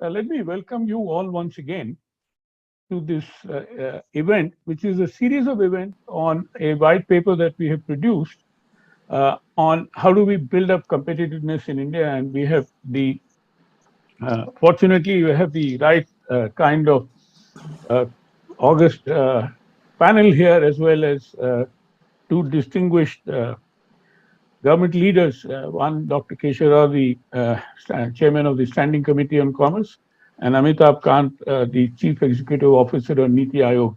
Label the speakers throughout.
Speaker 1: let me welcome you all once again to this event, which is a series of events on a white paper that we have produced on how do we build up competitiveness in India. And we have fortunately, we have the right kind of uh, August panel here, as well as two distinguished government leaders, one Dr. Keshara, the chairman of the Standing Committee on Commerce, and Amitabh Kant, the chief executive officer of Niti Aayog.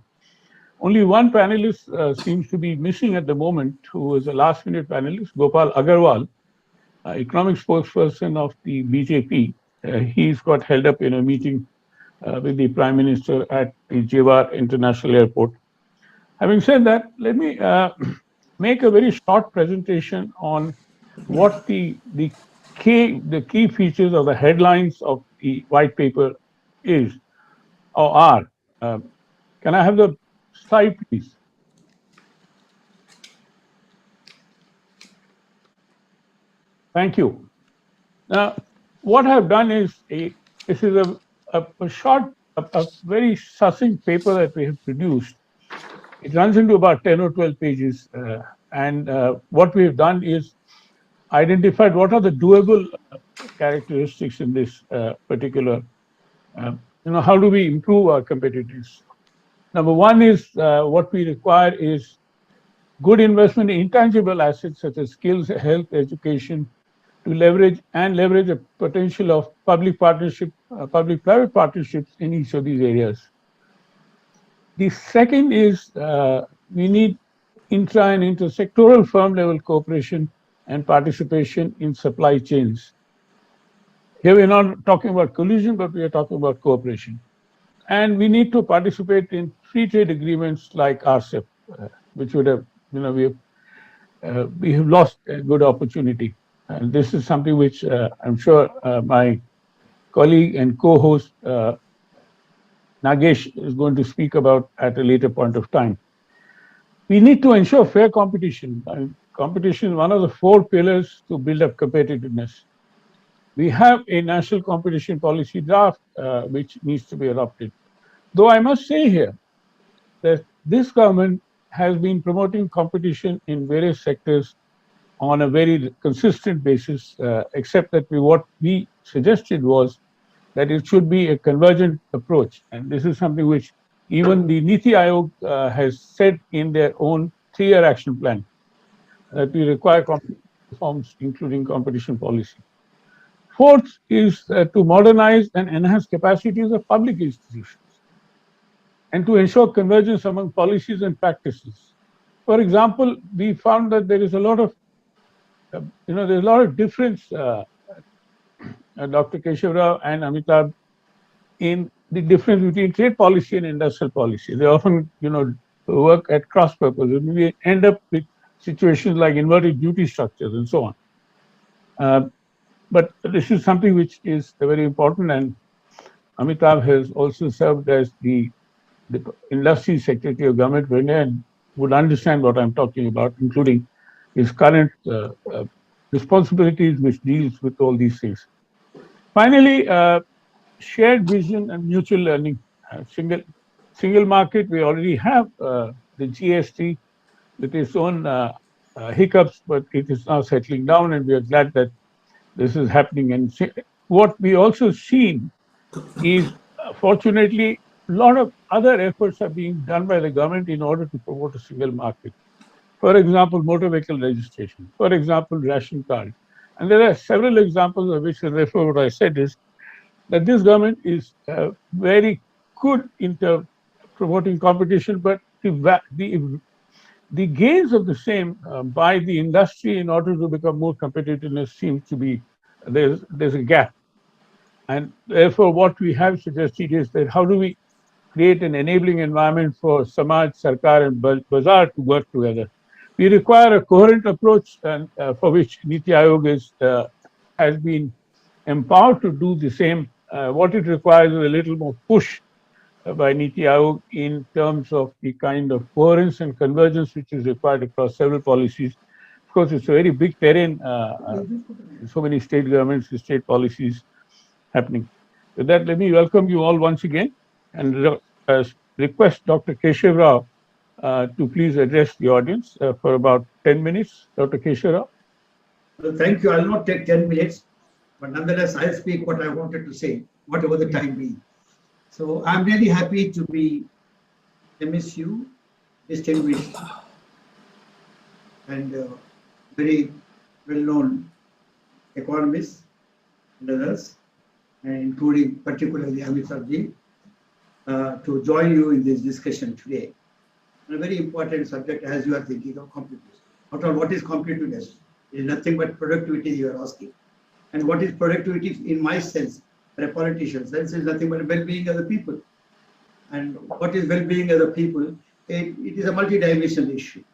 Speaker 1: Only one panelist seems to be missing at the moment, who was a last-minute panelist, Gopal Agarwal, economic spokesperson of the BJP. He's got held up in a meeting with the Prime Minister at the Jewar International Airport. Having said that, let me make a very short presentation on what the key features of the headlines of the white paper is or are. Can I have the slide, please? Thank you. Now, what I've done is this is a short, a very succinct paper that we have produced. It runs into about 10 or 12 pages. And what we've done is identified what are the doable characteristics in this particular, how do we improve our competitiveness? Number one is what we require is good investment in intangible assets such as skills, health, education, to leverage a potential of public partnership, public-private partnerships in each of these areas. The second is we need intra and intersectoral firm-level cooperation and participation in supply chains. Here we're not talking about collusion, but we are talking about cooperation. And we need to participate in free trade agreements like RCEP, which would have, we have lost a good opportunity. And this is something which I'm sure my colleague and co-host Nagesh is going to speak about at a later point of time. We need to ensure fair competition. Competition is one of the four pillars to build up competitiveness. We have a national competition policy draft which needs to be adopted. Though I must say here that this government has been promoting competition in various sectors on a very consistent basis, except that what we suggested was that it should be a convergent approach. And this is something which even the Niti Aayog has said in their own 3-year action plan, that we require reforms, including competition policy. Fourth is to modernize and enhance capacities of public institutions and to ensure convergence among policies and practices. For example, we found that there is a lot of there's a lot of difference, Dr. Keshav and Amitabh, in the difference between trade policy and industrial policy. They often, work at cross purposes. We end up with situations like inverted duty structures and so on. But this is something which is very important, and Amitabh has also served as the industry secretary of government of India and would understand what I'm talking about, including his current responsibilities, which deals with all these things. Finally, shared vision and mutual learning. Single market, we already have the GST with its own hiccups, but it is now settling down, and we are glad that this is happening. And what we also seen is, fortunately, a lot of other efforts are being done by the government in order to promote a single market. For example, motor vehicle registration. For example, ration card. And there are several examples of which I refer to what I said is that this government is very good in promoting competition, but the gains of the same by the industry in order to become more competitiveness seems to be, there's a gap. And therefore, what we have suggested is that how do we create an enabling environment for Samaj, Sarkar, and Bazaar to work together? We require a coherent approach, and for which Niti Aayog has been empowered to do the same. What it requires is a little more push by Niti Aayog in terms of the kind of coherence and convergence which is required across several policies. Of course, it's a very big terrain, so many state governments, state policies happening. With that, let me welcome you all once again and request Dr. Keshav Rao to please address the audience for about 10 minutes. Dr. Keshav Rao.
Speaker 2: Well, thank you. I'll not take 10 minutes, but nonetheless, I'll speak what I wanted to say, whatever the time be. So I'm really happy to be MSU, distinguished and very well-known economists and others, and including particularly Amitabh to join you in this discussion today. And a very important subject as you are thinking of competitiveness. After all, what is competitiveness? It is nothing but productivity you are asking. And what is productivity in my sense, for a politician's sense, is nothing but well-being of the people. And what is well-being of the people? It is a multi-dimensional issue.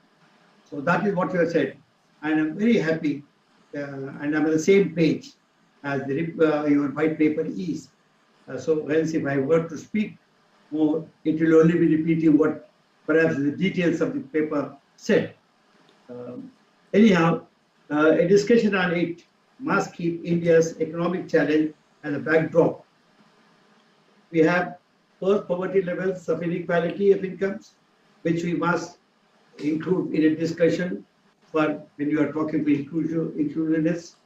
Speaker 2: So that is what you have said. And I'm very happy, and I'm on the same page as your white paper is. So hence, if I were to speak more, it will only be repeating what perhaps the details of the paper said. Anyhow, a discussion on it must keep India's economic challenge as a backdrop. We have first poverty levels of inequality of incomes, which we must include in a discussion for when you are talking for inclusiveness.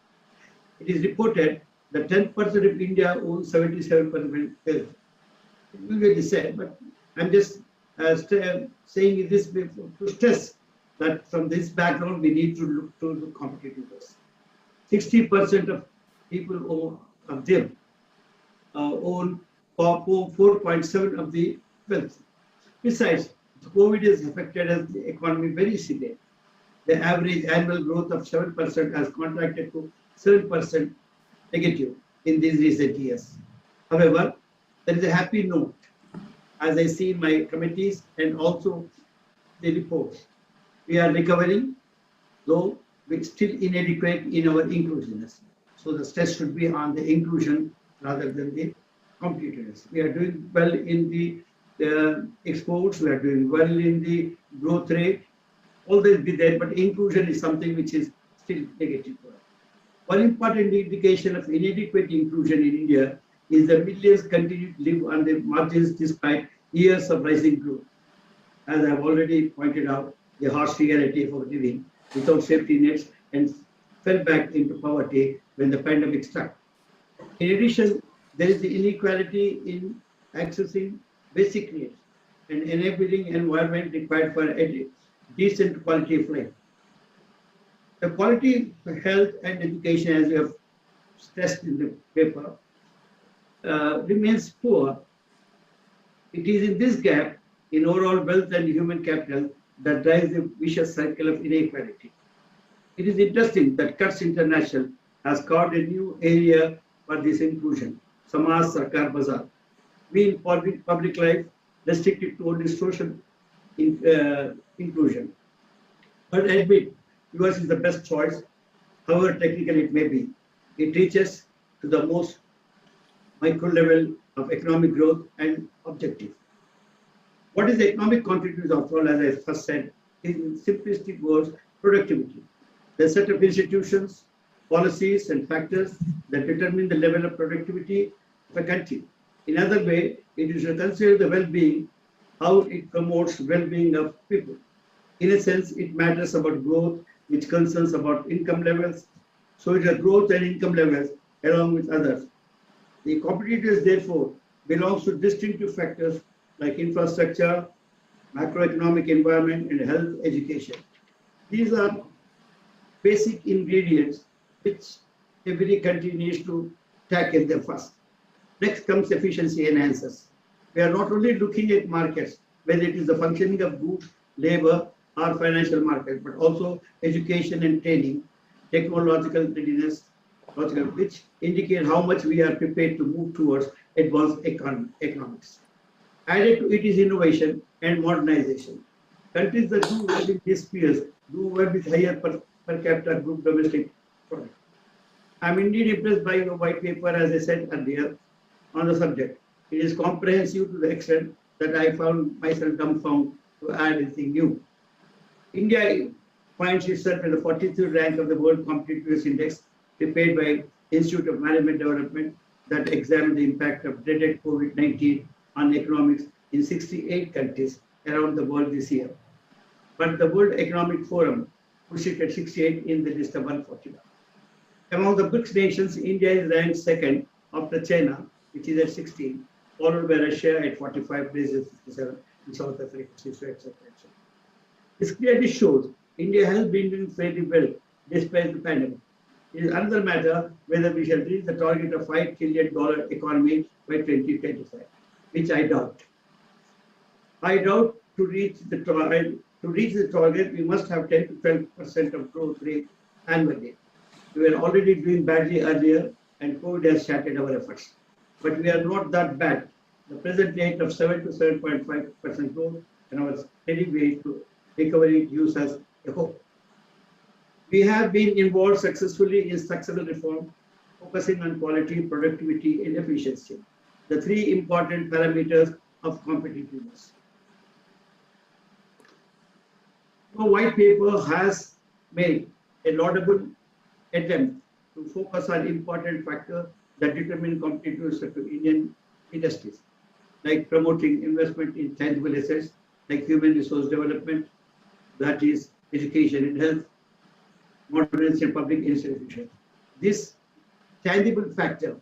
Speaker 2: It is reported that 10% of India owns 77% wealth. It will be said, but I'm just saying this to stress that from this background we need to look to the competitiveness. 60% of people of them own 4.7 of the wealth. Besides, COVID has affected the economy very severely. The average annual growth of 7% has contracted to 7% negative in these recent years. However, there is a happy note, as I see in my committees and also the reports. We are recovering, though we're still inadequate in our inclusiveness. So the stress should be on the inclusion rather than the competitiveness. We are doing well in the exports, we are doing well in the growth rate. All this be there, but inclusion is something which is still negative for us. One important indication of inadequate inclusion in India is that millions continue to live on the margins despite years of rising growth. As I have already pointed out, the harsh reality of living without safety nets and fell back into poverty when the pandemic struck. In addition, there is the inequality in accessing basic needs and enabling environment required for a decent quality of life. The quality of health and education, as we have stressed in the paper, remains poor. It is in this gap in overall wealth and human capital that drives the vicious cycle of inequality. It is interesting that Cuts International has carved a new area for this inclusion, Samaj Sarkar Bazaar. We in public life restricted to only social inclusion. But admit, US is the best choice, however technical it may be. It reaches to the most micro level of economic growth and objective. What is the economic contributors of all, as I first said, in simplistic words, productivity. The set of institutions, policies, and factors that determine the level of productivity of a country. In other way, it is to consider the well-being, how it promotes well-being of people. In a sense, it matters about growth, which concerns about income levels. So it is growth and income levels along with others. The competitors, therefore, belongs to distinctive factors like infrastructure, macroeconomic environment, and health education. These are basic ingredients which every country needs to tackle them first. Next comes efficiency enhancers. We are not only looking at markets, whether it is the functioning of goods, labor, or financial market, but also education and training, technological readiness, which indicate how much we are prepared to move towards advanced economics. Added to it is innovation and modernization. Countries that do well in these spheres do well with higher per capita group domestic product. I'm indeed impressed by your white paper, as I said earlier, on the subject. It is comprehensive to the extent that I found myself dumbfounded to add anything new. India finds itself in the 43rd rank of the World Competitiveness Index, prepared by Institute of Management Development, that examined the impact of dreaded COVID-19 on economics in 68 countries around the world this year. But the World Economic Forum pushed it at 68 in the list of 141. Among the BRICS nations, India is ranked second after China, which is at 16, followed by Russia at 45, Brazil 57, and South Africa 62, etc. This clearly shows India has been doing fairly well despite the pandemic. It is another matter whether we shall reach the target of $5 trillion economy by 2025, which I doubt. I doubt to reach the target, we must have 10 to 12% of growth rate annually. We were already doing badly earlier, and COVID has shattered our efforts. But we are not that bad. The present rate of 7 to 7.5% growth and our steady way to recovery gives us a hope. We have been involved successfully in structural reform, focusing on quality, productivity, and efficiency, the three important parameters of competitiveness. The white paper has made a laudable attempt to focus on important factors that determine competitiveness to Indian industries, like promoting investment in tangible assets, like human resource development, that is education and health, modernization and public institutions. This tangible factor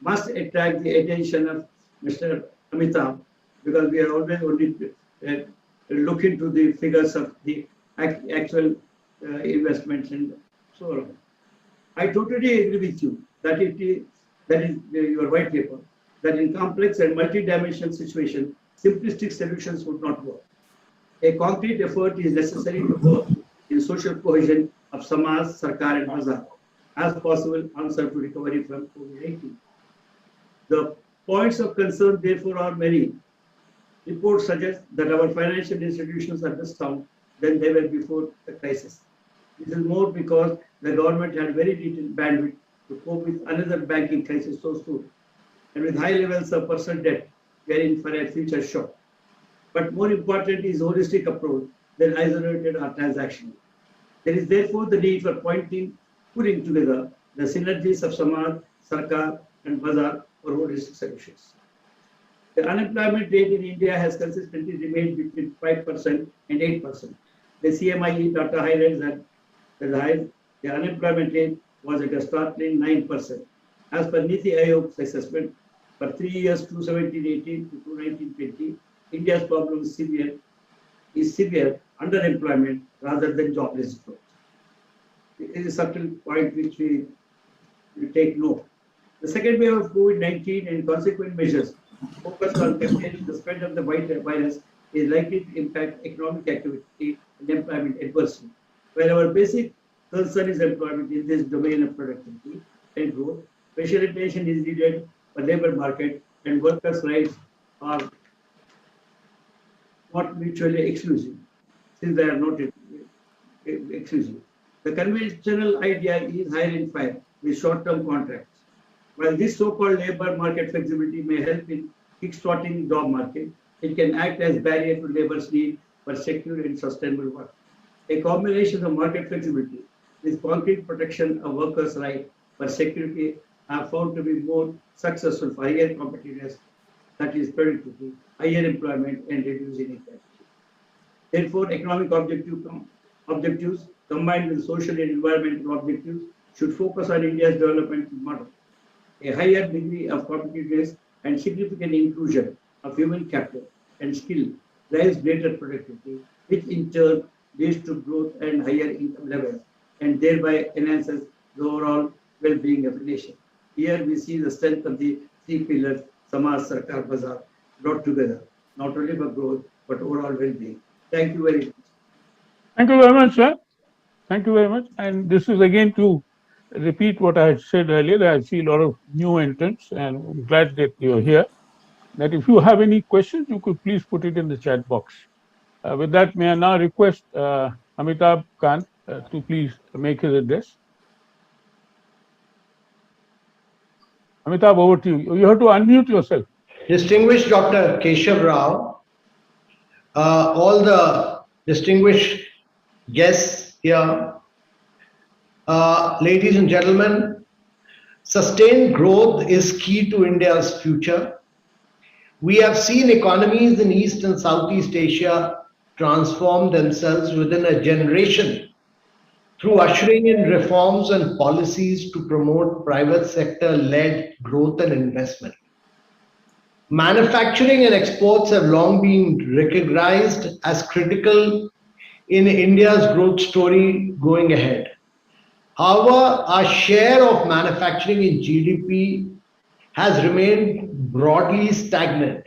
Speaker 2: must attract the attention of Mr. Amitabh, because we are always only look into the figures of the actual investments and so on. I totally agree with you that that is your white paper, that in complex and multi-dimensional situations, simplistic solutions would not work. A concrete effort is necessary to work in social cohesion of Samaj, Sarkar and Bazaar as possible answer to recovery from COVID-19. The points of concern therefore are many. Reports suggest that our financial institutions are less sound than they were before the crisis. This is more because the government had very little bandwidth to cope with another banking crisis so soon. And with high levels of personal debt, we are in for a future shock. But more important is holistic approach than isolated or transactional. There is therefore the need for putting together the synergies of Samaj, Sarkar, and Bazaar for holistic solutions. The unemployment rate in India has consistently remained between 5% and 8%. The CMIE data highlights that the unemployment rate was at a startling 9%. As per Niti Aayog's assessment, for 3 years, 2017-18 to 2019-20, India's problem is severe underemployment rather than jobless growth. It is a subtle point which we take note. The second wave of COVID-19 and consequent measures focused on containing the spread of the virus is likely to impact economic activity and employment adversely. While our basic concern is employment in this domain of productivity and growth, special attention is needed for labor market and workers' rights are not mutually exclusive, since they are not exclusive. The conventional idea is hire and fire with short-term contracts. While this so-called labor market flexibility may help in kickstarting job market, it can act as barrier to labor's need for secure and sustainable work. A combination of market flexibility with concrete protection of workers' rights for security are found to be more successful for higher competitiveness, that is productivity, higher employment, and reducing inequality. Therefore, economic objectives combined with social and environmental objectives should focus on India's development model. A higher degree of competitiveness and significant inclusion of human capital and skill drives greater productivity, which in turn leads to growth and higher income levels, and thereby enhances the overall well-being of the nation. Here we see the strength of the three pillars, Samaj, Sarkar, Bazaar, brought together, not only for growth, but overall well-being. Thank you very much.
Speaker 1: Thank you very much, sir. Thank you very much. And this is again to repeat what I had said earlier, that I see a lot of new entrants, and I'm glad that you're here. That if you have any questions, you could please put it in the chat box. With that, may I now request Amitabh Kant to please make his address. Amitabh, over to you. You have to unmute yourself.
Speaker 3: Distinguished Dr. Keshav Rao, all the distinguished guests here, ladies and gentlemen, Sustained growth is key to India's future. We have seen economies in East and Southeast Asia transform themselves within a generation through ushering in reforms and policies to promote private sector led growth and investment. Manufacturing and exports have long been recognized as critical in India's growth story going ahead. However, our share of manufacturing in GDP has remained broadly stagnant.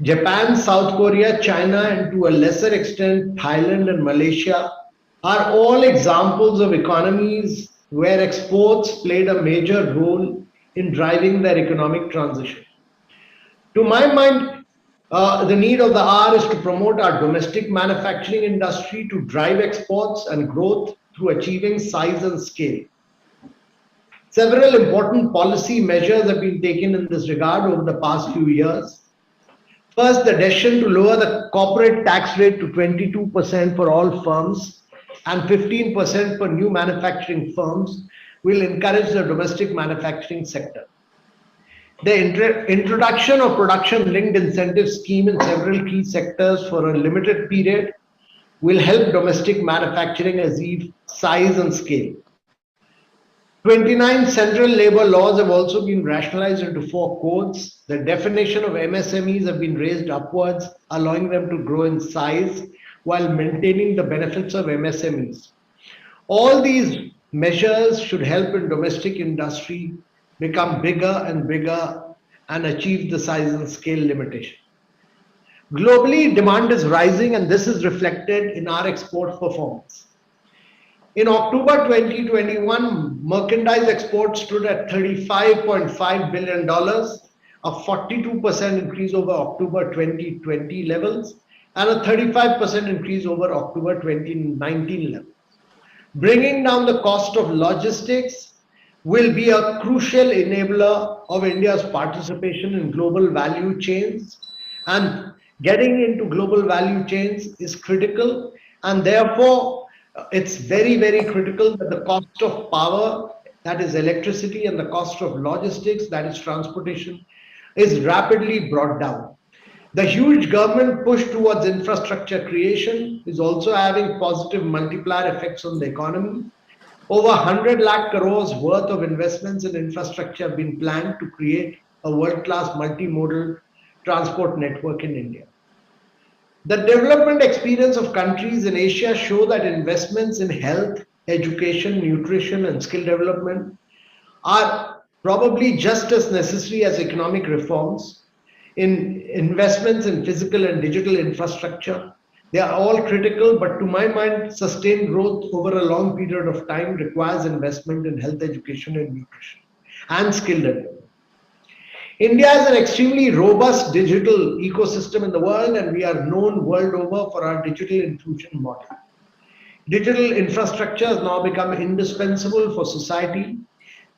Speaker 3: Japan, South Korea, China, and to a lesser extent, Thailand and Malaysia are all examples of economies where exports played a major role in driving their economic transition. To my mind, the need of the hour is to promote our domestic manufacturing industry to drive exports and growth through achieving size and scale. Several important policy measures have been taken in this regard over the past few years. First, the decision to lower the corporate tax rate to 22% for all firms and 15% for new manufacturing firms will encourage the domestic manufacturing sector. The introduction of production-linked incentive scheme in several key sectors for a limited period will help domestic manufacturing achieve size and scale. 29 central labor laws have also been rationalized into 4 codes. The definition of MSMEs have been raised upwards, allowing them to grow in size while maintaining the benefits of MSMEs. All these measures should help in domestic industry become bigger and bigger and achieve the size and scale limitation. Globally, demand is rising and this is reflected in our export performance. In October 2021, merchandise exports stood at $35.5 billion, a 42% increase over October 2020 levels and a 35% increase over October 2019 levels. Bringing down the cost of logistics will be a crucial enabler of India's participation in global value chains, and getting into global value chains is critical, and therefore it's very, very critical that the cost of power, that is electricity, and the cost of logistics, that is transportation, is rapidly brought down. The huge government push towards infrastructure creation is also having positive multiplier effects on the economy. Over 100 lakh crores worth of investments in infrastructure have been planned to create a world-class multimodal transport network in India. The development experience of countries in Asia show that investments in health, education, nutrition, and skill development are probably just as necessary as economic reforms. In investments in physical and digital infrastructure, they are all critical, but to my mind, sustained growth over a long period of time requires investment in health, education, and nutrition, and skill development. India is an extremely robust digital ecosystem in the world, and we are known world over for our digital inclusion model. Digital infrastructure has now become indispensable for society.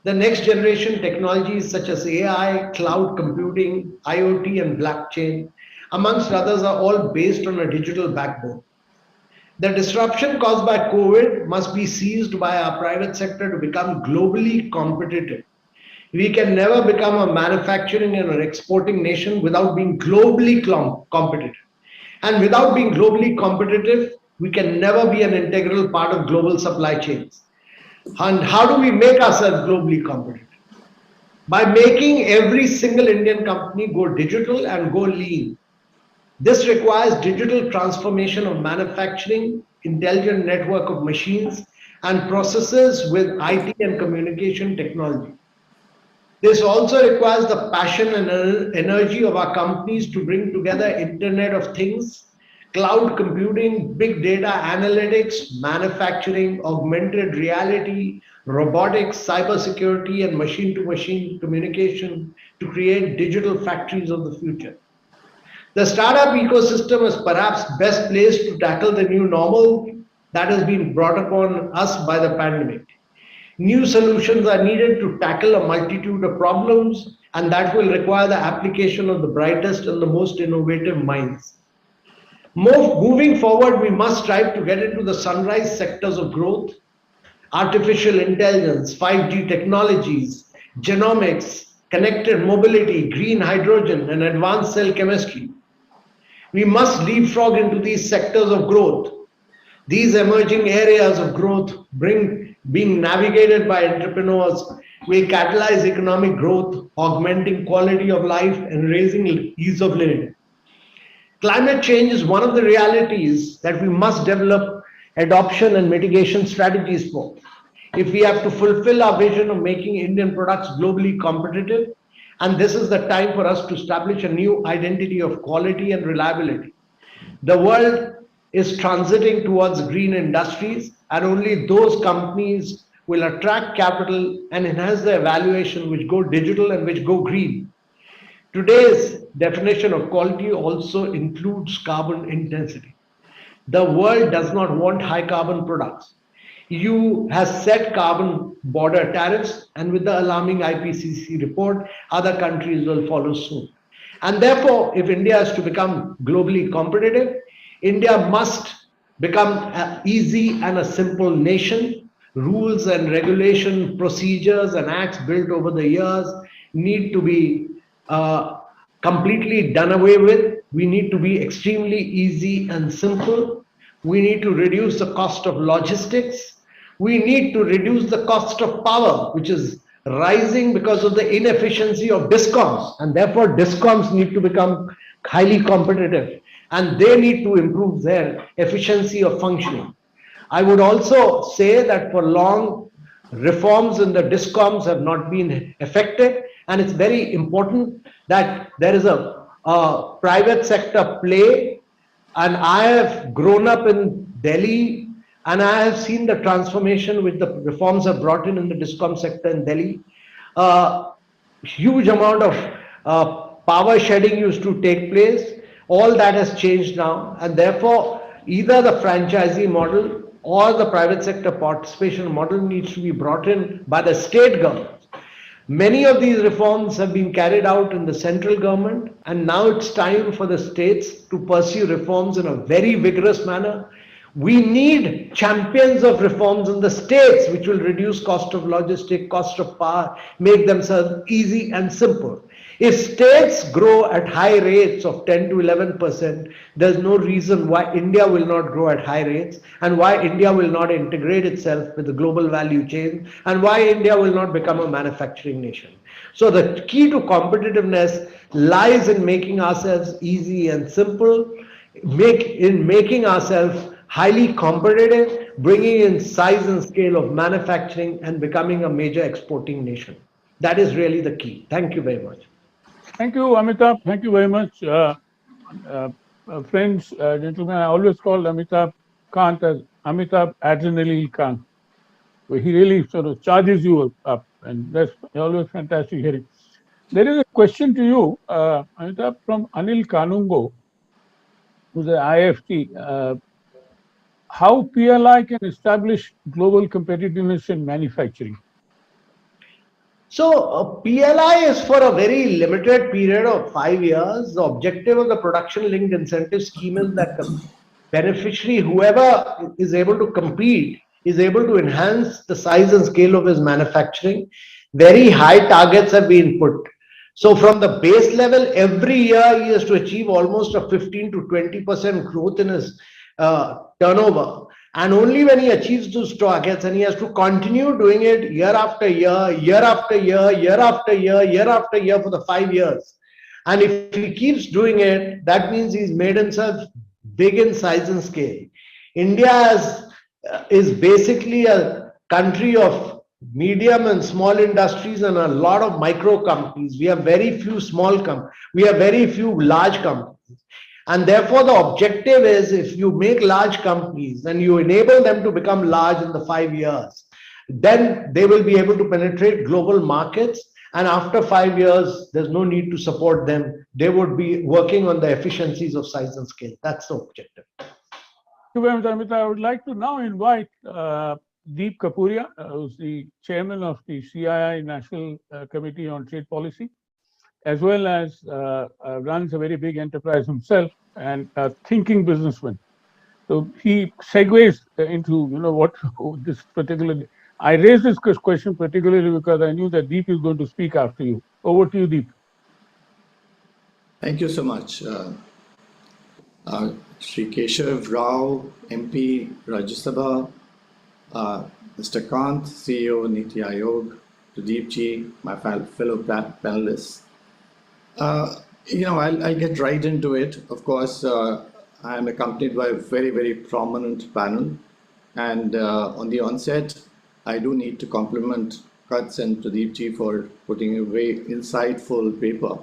Speaker 3: The next generation technologies such as AI, cloud computing, IoT, and blockchain, amongst others, are all based on a digital backbone. The disruption caused by COVID must be seized by our private sector to become globally competitive. We can never become a manufacturing and an exporting nation without being globally competitive. And without being globally competitive, we can never be an integral part of global supply chains. And how do we make ourselves globally competitive? By making every single Indian company go digital and go lean. This requires digital transformation of manufacturing, intelligent network of machines, and processes with IT and communication technology. This also requires the passion and energy of our companies to bring together Internet of Things, cloud computing, big data analytics, manufacturing, augmented reality, robotics, cybersecurity, and machine-to-machine communication to create digital factories of the future. The startup ecosystem is perhaps best placed to tackle the new normal that has been brought upon us by the pandemic. New solutions are needed to tackle a multitude of problems, and that will require the application of the brightest and the most innovative minds. Moving forward, we must strive to get into the sunrise sectors of growth, artificial intelligence, 5G technologies, genomics, connected mobility, green hydrogen, and advanced cell chemistry. We must leapfrog into these sectors of growth. These emerging areas of growth being navigated by entrepreneurs will catalyze economic growth, augmenting quality of life and raising ease of living. Climate change is one of the realities that we must develop adoption and mitigation strategies for. If we have to fulfill our vision of making Indian products globally competitive, and this is the time for us to establish a new identity of quality and reliability. The world is transiting towards green industries, and only those companies will attract capital and enhance their valuation which go digital and which go green. Today's definition of quality also includes carbon intensity. The world does not want high carbon products. EU has set carbon border tariffs, and with the alarming IPCC report, other countries will follow soon. And therefore, if India is to become globally competitive, India must become an easy and a simple nation. Rules and regulation, procedures, and acts built over the years need to be uh, completely done away with. We need to be extremely easy and simple. We need to reduce the cost of logistics. We need to reduce the cost of power, which is rising because of the inefficiency of discoms. And therefore, discoms need to become highly competitive and they need to improve their efficiency of functioning. I would also say that for long, reforms in the discoms have not been effective, and it's very important that there is a private sector play. And I have grown up in Delhi, and I have seen the transformation which the reforms have brought in the discom sector in Delhi. Huge amount of power shedding used to take place. All that has changed now, and therefore either the franchisee model or the private sector participation model needs to be brought in by the state government. Many of these reforms have been carried out in the central government, and now it's time for the states to pursue reforms in a very vigorous manner. We need champions of reforms in the states, which will reduce cost of logistic, cost of power, make themselves easy and simple. If states grow at high rates of 10 to 11%, there's no reason why India will not grow at high rates, and why India will not integrate itself with the global value chain, and why India will not become a manufacturing nation. So the key to competitiveness lies in making ourselves easy and simple, in making ourselves highly competitive, bringing in size and scale of manufacturing and becoming a major exporting nation. That is really the key. Thank you very much.
Speaker 1: Thank you, Amitabh. Thank you very much. Uh, Friends, gentlemen, I always call Amitabh Kant as Amitabh Adrenaline Kant. So he really sort of charges you up, and that's always fantastic hearing. There is a question to you, Amitabh, from Anil Kanungo, who's the IFT. How PLI can establish global competitiveness in manufacturing?
Speaker 3: So PLI is for a very limited period of 5 years. The objective of the production linked incentive scheme is that the beneficiary, whoever is able to compete, is able to enhance the size and scale of his manufacturing. Very high targets have been put. So from the base level, every year he has to achieve almost a 15 to 20% growth in his turnover. And only when he achieves those targets, and he has to continue doing it year after year, year after year, year after year, year after year for the 5 years. And if he keeps doing it, that means he's made himself big in size and scale. Is basically a country of medium and small industries and a lot of micro companies. We have very few small companies. We have very few large companies. And therefore, the objective is, if you make large companies and you enable them to become large in the 5 years, then they will be able to penetrate global markets. And after 5 years, there's no need to support them. They would be working on the efficiencies of size and scale. That's the objective.
Speaker 1: Thank you very much, Amita. I would like to now invite Deep Kapuria, who's the chairman of the CII National Committee on Trade Policy, as well as runs a very big enterprise himself and a thinking businessman. So he segues into what this particular I raised this question particularly because I knew that Deep is going to speak after you. Over to you, Deep.
Speaker 4: Thank you so much. Shri Keshav Rao, MP, Rajya Sabha, Mr. Kant, CEO, Niti Aayog, Pradeep ji, my fellow panelists. I'll get right into it. Of course, I am accompanied by a very, very prominent panel. And on the onset, I do need to compliment Kats and Pradeep ji for putting a very insightful paper,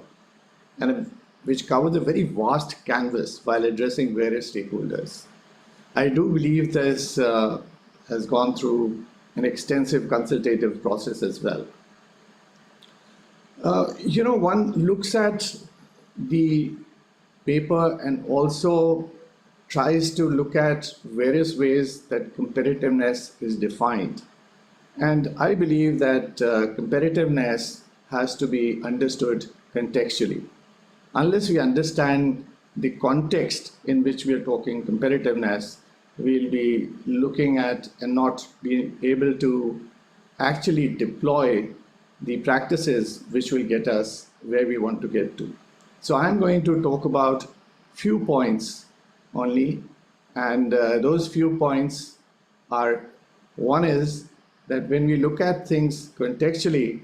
Speaker 4: and which covers a very vast canvas while addressing various stakeholders. I do believe this has gone through an extensive consultative process as well. One looks at the paper and also tries to look at various ways that competitiveness is defined. And I believe that competitiveness has to be understood contextually. Unless we understand the context in which we are talking competitiveness, we'll be looking at and not being able to actually deploy the practices which will get us where we want to get to. So I'm going to talk about few points only, and those few points are, one is that when we look at things contextually,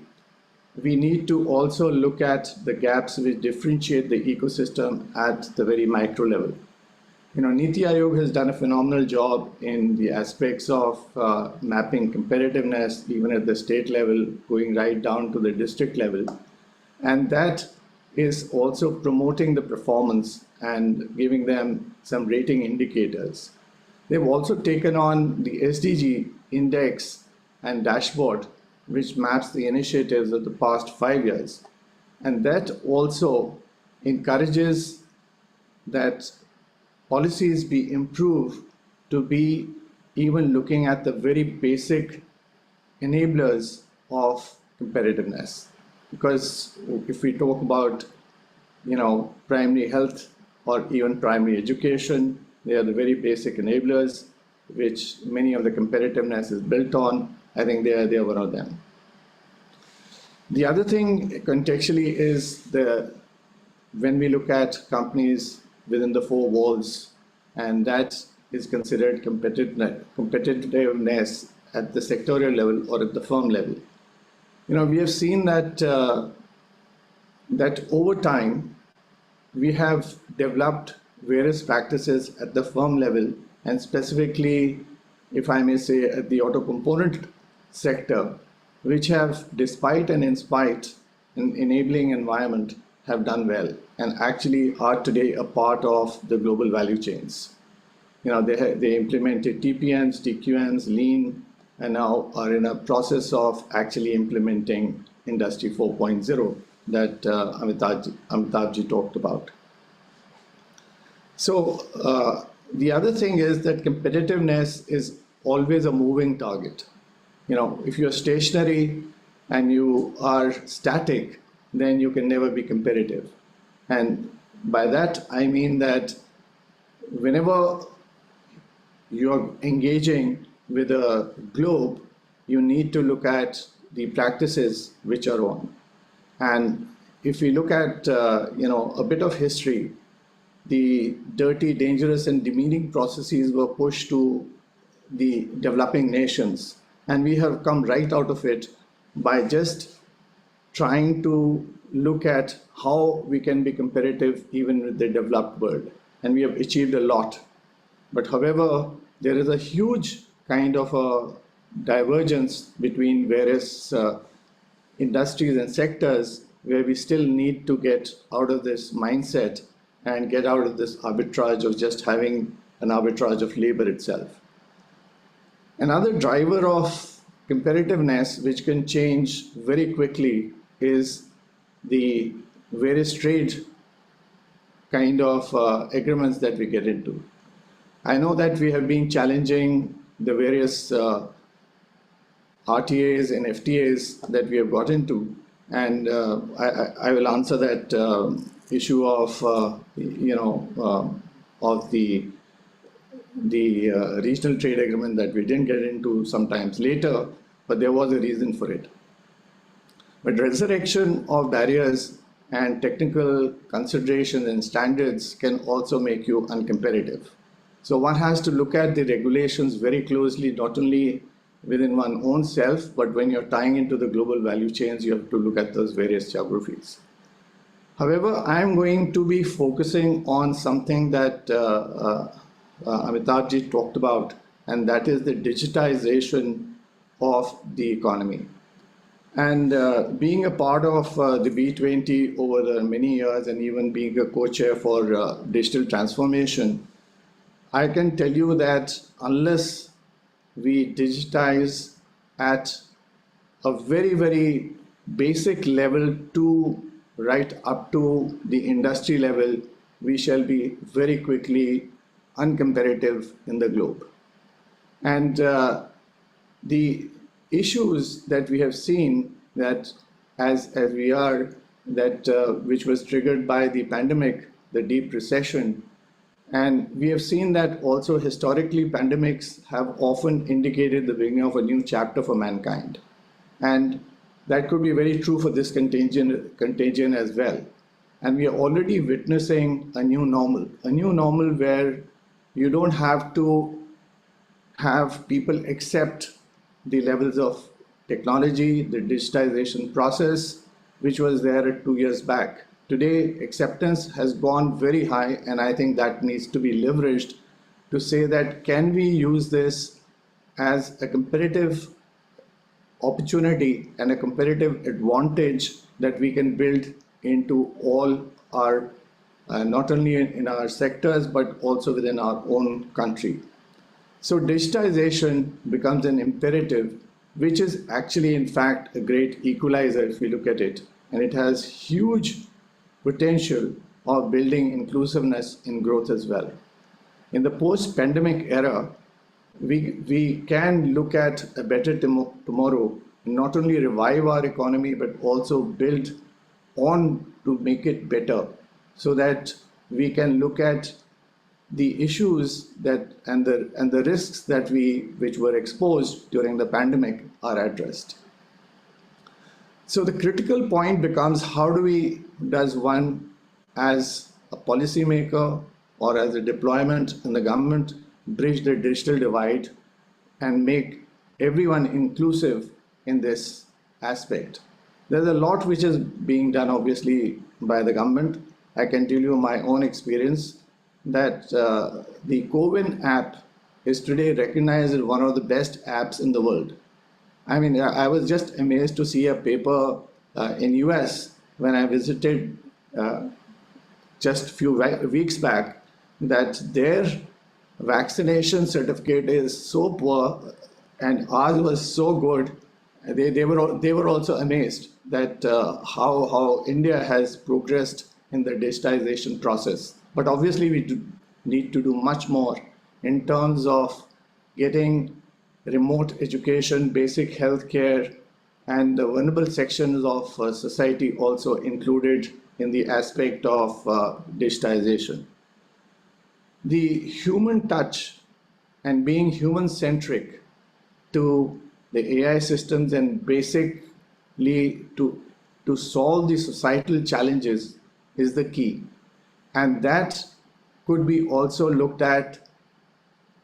Speaker 4: we need to also look at the gaps which differentiate the ecosystem at the very micro level. Niti Aayog has done a phenomenal job in the aspects of mapping competitiveness, even at the state level, going right down to the district level. And that is also promoting the performance and giving them some rating indicators. They've also taken on the SDG index and dashboard, which maps the initiatives of the past 5 years. And that also encourages that policies be improved to be even looking at the very basic enablers of competitiveness. Because if we talk about, primary health or even primary education, they are the very basic enablers which many of the competitiveness is built on. I think they are one of them. The other thing contextually is when we look at companies within the four walls, and that is considered competitiveness at the sectorial level or at the firm level. We have seen that over time we have developed various practices at the firm level, and specifically, if I may say, at the auto component sector, which have, despite and in spite an enabling environment, have done well and actually are today a part of the global value chains. They implemented TPMs, TQMs, Lean, and now are in a process of actually implementing Industry 4.0 that Amitabh talked about. So the other thing is that competitiveness is always a moving target. If you're stationary and you are static, then you can never be competitive. And by that, I mean that whenever you're engaging with a globe, you need to look at the practices which are on. And if we look at, a bit of history, the dirty, dangerous, and demeaning processes were pushed to the developing nations. And we have come right out of it by just trying to look at how we can be competitive even with the developed world. And we have achieved a lot. But however, there is a huge kind of a divergence between various industries and sectors where we still need to get out of this mindset and get out of this arbitrage of just having an arbitrage of labor itself. Another driver of competitiveness which can change very quickly is the various trade kind of agreements that we get into. I know that we have been challenging the various RTAs and FTAs that we have got into, and I will answer that issue of the regional trade agreement that we didn't get into sometimes later. but there was a reason for it. But resurrection of barriers and technical considerations and standards can also make you uncompetitive. So one has to look at the regulations very closely, not only within one's own self, but when you're tying into the global value chains, you have to look at those various geographies. However, I'm going to be focusing on something that Amitabh ji talked about, and that is the digitization of the economy. And being a part of the B20 over the many years, and even being a co-chair for digital transformation, I can tell you that unless we digitize at a very, very basic level to right up to the industry level, we shall be very quickly uncompetitive in the globe. And the issues that we have seen that as we are, that which was triggered by the pandemic, the deep recession, and we have seen that also historically pandemics have often indicated the beginning of a new chapter for mankind. And that could be very true for this contagion as well. And we are already witnessing a new normal where you don't have to have people accept the levels of technology, the digitization process, which was there 2 years back. Today, acceptance has gone very high, and I think that needs to be leveraged to say that can we use this as a competitive opportunity and a competitive advantage that we can build into all our, not only in our sectors, but also within our own country. So digitization becomes an imperative, which is actually, in fact, a great equalizer if we look at it. And it has huge potential of building inclusiveness in growth as well. In the post-pandemic era, we can look at a better tomorrow, not only revive our economy, but also build on to make it better so that we can look at the issues that and the risks that which were exposed during the pandemic are addressed. So the critical point becomes how does one as a policymaker or as a deployment in the government bridge the digital divide and make everyone inclusive in this aspect. There's a lot which is being done obviously by the government. I can tell you my own experience that the CoWIN app is today recognized as one of the best apps in the world. I mean, I was just amazed to see a paper in US when I visited just a few weeks back that their vaccination certificate is so poor and ours was so good. They were also amazed that how India has progressed in the digitization process. But obviously we need to do much more in terms of getting remote education, basic healthcare, and the vulnerable sections of society also included in the aspect of digitization. The human touch and being human-centric to the AI systems and basically to solve the societal challenges is the key. And that could be also looked at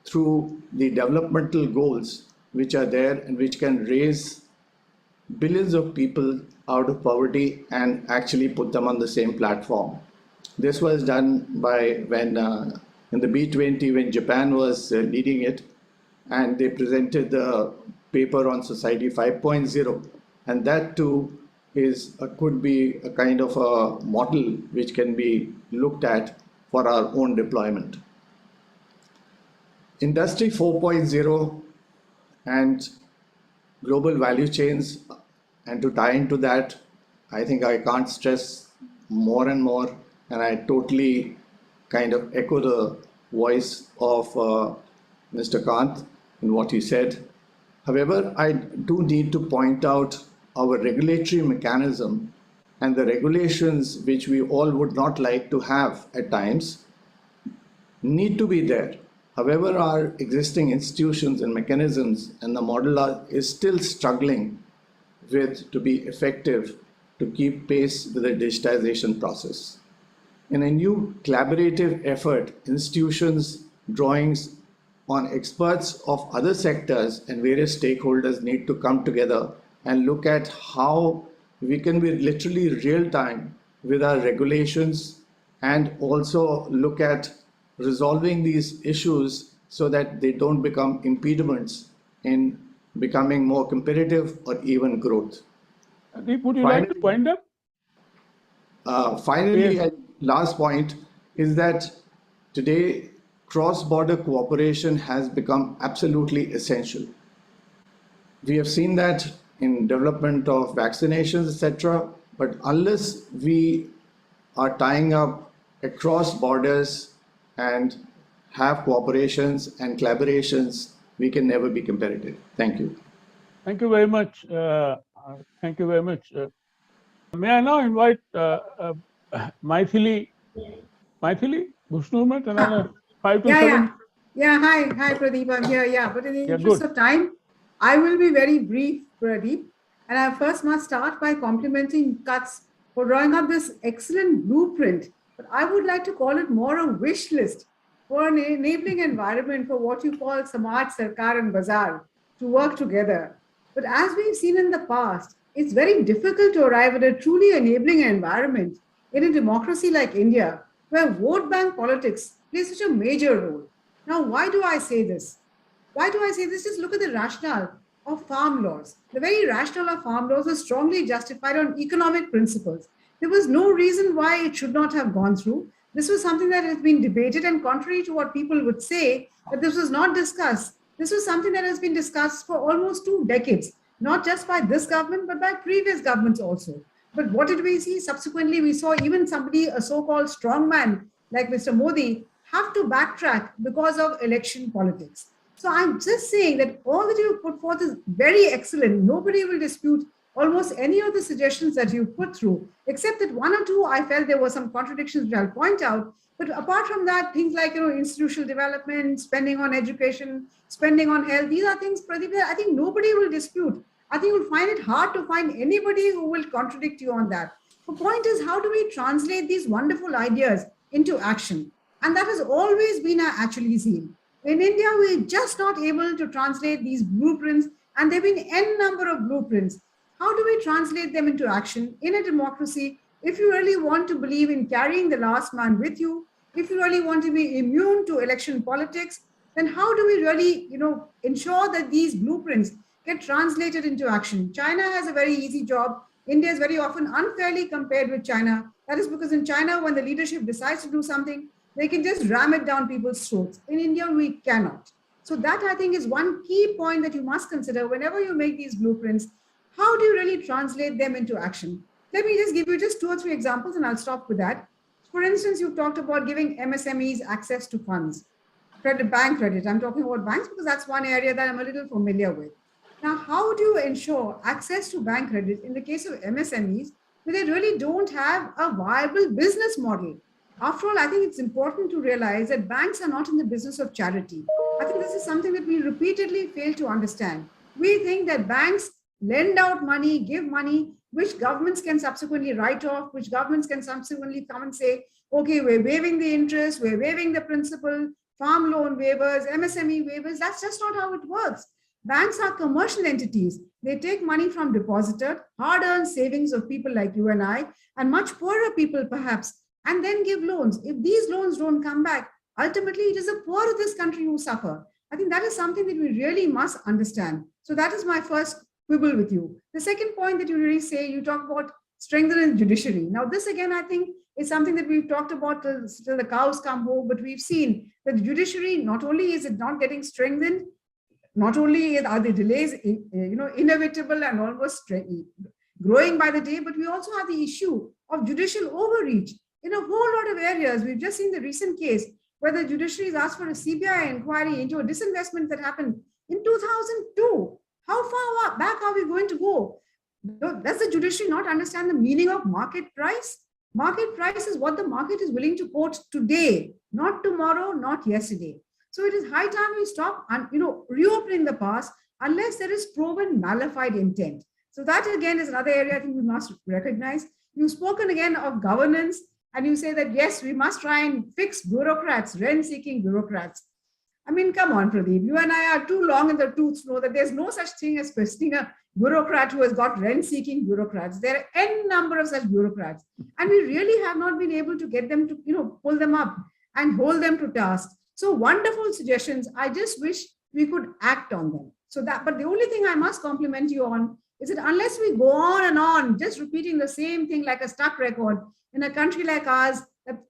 Speaker 4: through the developmental goals which are there and which can raise billions of people out of poverty and actually put them on the same platform. This was done by when in the B20 when Japan was leading it, and they presented the paper on Society 5.0, and that too could be a kind of a model which can be looked at for our own deployment. Industry 4.0 and global value chains, and to tie into that, I think I can't stress more and more, and I totally kind of echo the voice of Mr. Kant in what he said. However, I do need to point out our regulatory mechanism and the regulations which we all would not like to have at times need to be there. However, our existing institutions and mechanisms and the model is still struggling to be effective to keep pace with the digitization process. In a new collaborative effort, institutions, drawings on experts of other sectors and various stakeholders need to come together and look at how we can be literally real time with our regulations and also look at resolving these issues so that they don't become impediments in becoming more competitive or even growth.
Speaker 1: Deep, would you like to wind up?
Speaker 4: Finally,
Speaker 1: Yes.
Speaker 4: last point is that today cross-border cooperation has become absolutely essential. We have seen that in development of vaccinations, etc. But unless we are tying up across borders and have cooperations and collaborations, we can never be competitive. Thank you.
Speaker 1: Thank you very much. Thank you very much. May I now invite Maithili Bushnurmat, another 5 to 7?
Speaker 5: Yeah. Hi, Pradeep. I'm here. Yeah, but in the interest
Speaker 1: good.
Speaker 5: of time, I will be very brief, Pradeep. And I first must start by complimenting Cuts for drawing up this excellent blueprint. But I would like to call it more a wish list for an enabling environment for what you call Samaj, Sarkar, and Bazaar to work together. But as we've seen in the past, it's very difficult to arrive at a truly enabling environment in a democracy like India, where vote bank politics plays such a major role. Now, why do I say this? Why do I say this? Just look at the rationale of farm laws. The very rationale of farm laws was strongly justified on economic principles. There was no reason why it should not have gone through. This was something that has been debated, and contrary to what people would say, that this was not discussed. This was something that has been discussed for almost 2 decades, not just by this government, but by previous governments also. But what did we see? Subsequently, we saw even somebody, a so-called strongman like Mr. Modi, have to backtrack because of election politics. So I'm just saying that all that you put forth is very excellent. Nobody will dispute almost any of the suggestions that you put through, except that 1 or 2, I felt there were some contradictions which I'll point out. But apart from that, things like institutional development, spending on education, spending on health, these are things, Pradeep, I think nobody will dispute. I think you'll find it hard to find anybody who will contradict you on that. The point is, how do we translate these wonderful ideas into action? And that has always been our Achilles heel. In India, we're just not able to translate these blueprints, and there have been n number of blueprints. How do we translate them into action in a democracy? If you really want to believe in carrying the last man with you, if you really want to be immune to election politics, then how do we really, ensure that these blueprints get translated into action? China has a very easy job. India is very often unfairly compared with China. That is because in China, when the leadership decides to do something, they can just ram it down people's throats. In India, we cannot. So that, I think, is one key point that you must consider whenever you make these blueprints. How do you really translate them into action? Let me just give you just 2 or 3 examples, and I'll stop with that. For instance, you talked about giving MSMEs access to funds, bank credit. I'm talking about banks because that's one area that I'm a little familiar with. Now, how do you ensure access to bank credit in the case of MSMEs where they really don't have a viable business model? After all, I think it's important to realize that banks are not in the business of charity. I think this is something that we repeatedly fail to understand. We think that banks lend out money, give money, which governments can subsequently write off, which governments can subsequently come and say, okay, we're waiving the interest, we're waiving the principal, farm loan waivers, MSME waivers. That's just not how it works. Banks are commercial entities. They take money from depositor, hard-earned savings of people like you and I, and much poorer people perhaps, and then give loans. If these loans don't come back, ultimately it is the poor of this country who suffer. I think that is something that we really must understand. So that is my first quibble with you. The second point that you really say, you talk about strengthening the judiciary. Now this again, I think is something that we've talked about till the cows come home, but we've seen that the judiciary, not only is it not getting strengthened, not only are the delays inevitable and almost growing by the day, but we also have the issue of judicial overreach in a whole lot of areas. We've just seen the recent case where the judiciary has asked for a CBI inquiry into a disinvestment that happened in 2002. How far back are we going to go? Does the judiciary not understand the meaning of market price? Market price is what the market is willing to quote today, not tomorrow, not yesterday. So it is high time we stop, reopening the past unless there is proven malified intent. So that again is another area I think we must recognize. You've spoken again of governance, and you say that yes, we must try and fix bureaucrats, rent-seeking bureaucrats. I mean, come on, Pradeep. You and I are too long in the tooth to know that there's no such thing as questioning a bureaucrat who has got rent-seeking bureaucrats. There are n number of such bureaucrats, and we really have not been able to get them to, pull them up and hold them to task. So wonderful suggestions. I just wish we could act on them. But the only thing I must compliment you on is that unless we go on and on, just repeating the same thing like a stuck record in a country like ours,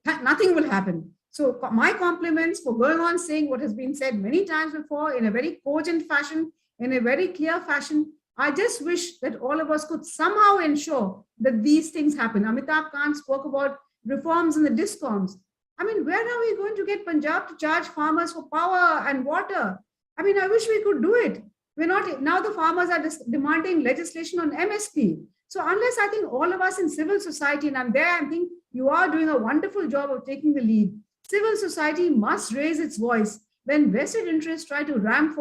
Speaker 5: nothing will happen. So my compliments for going on saying what has been said many times before in a very cogent fashion, in a very clear fashion. I just wish that all of us could somehow ensure that these things happen. Amitabh Kant spoke about reforms in the discoms. I mean, where are we going to get Punjab to charge farmers for power and water? I mean, I wish we could do it. We're not, now the farmers are demanding legislation on MSP. So unless I think all of us in civil society, and I'm there, I think you are doing a wonderful job of taking the lead. Civil society must raise its voice when vested interests try to ram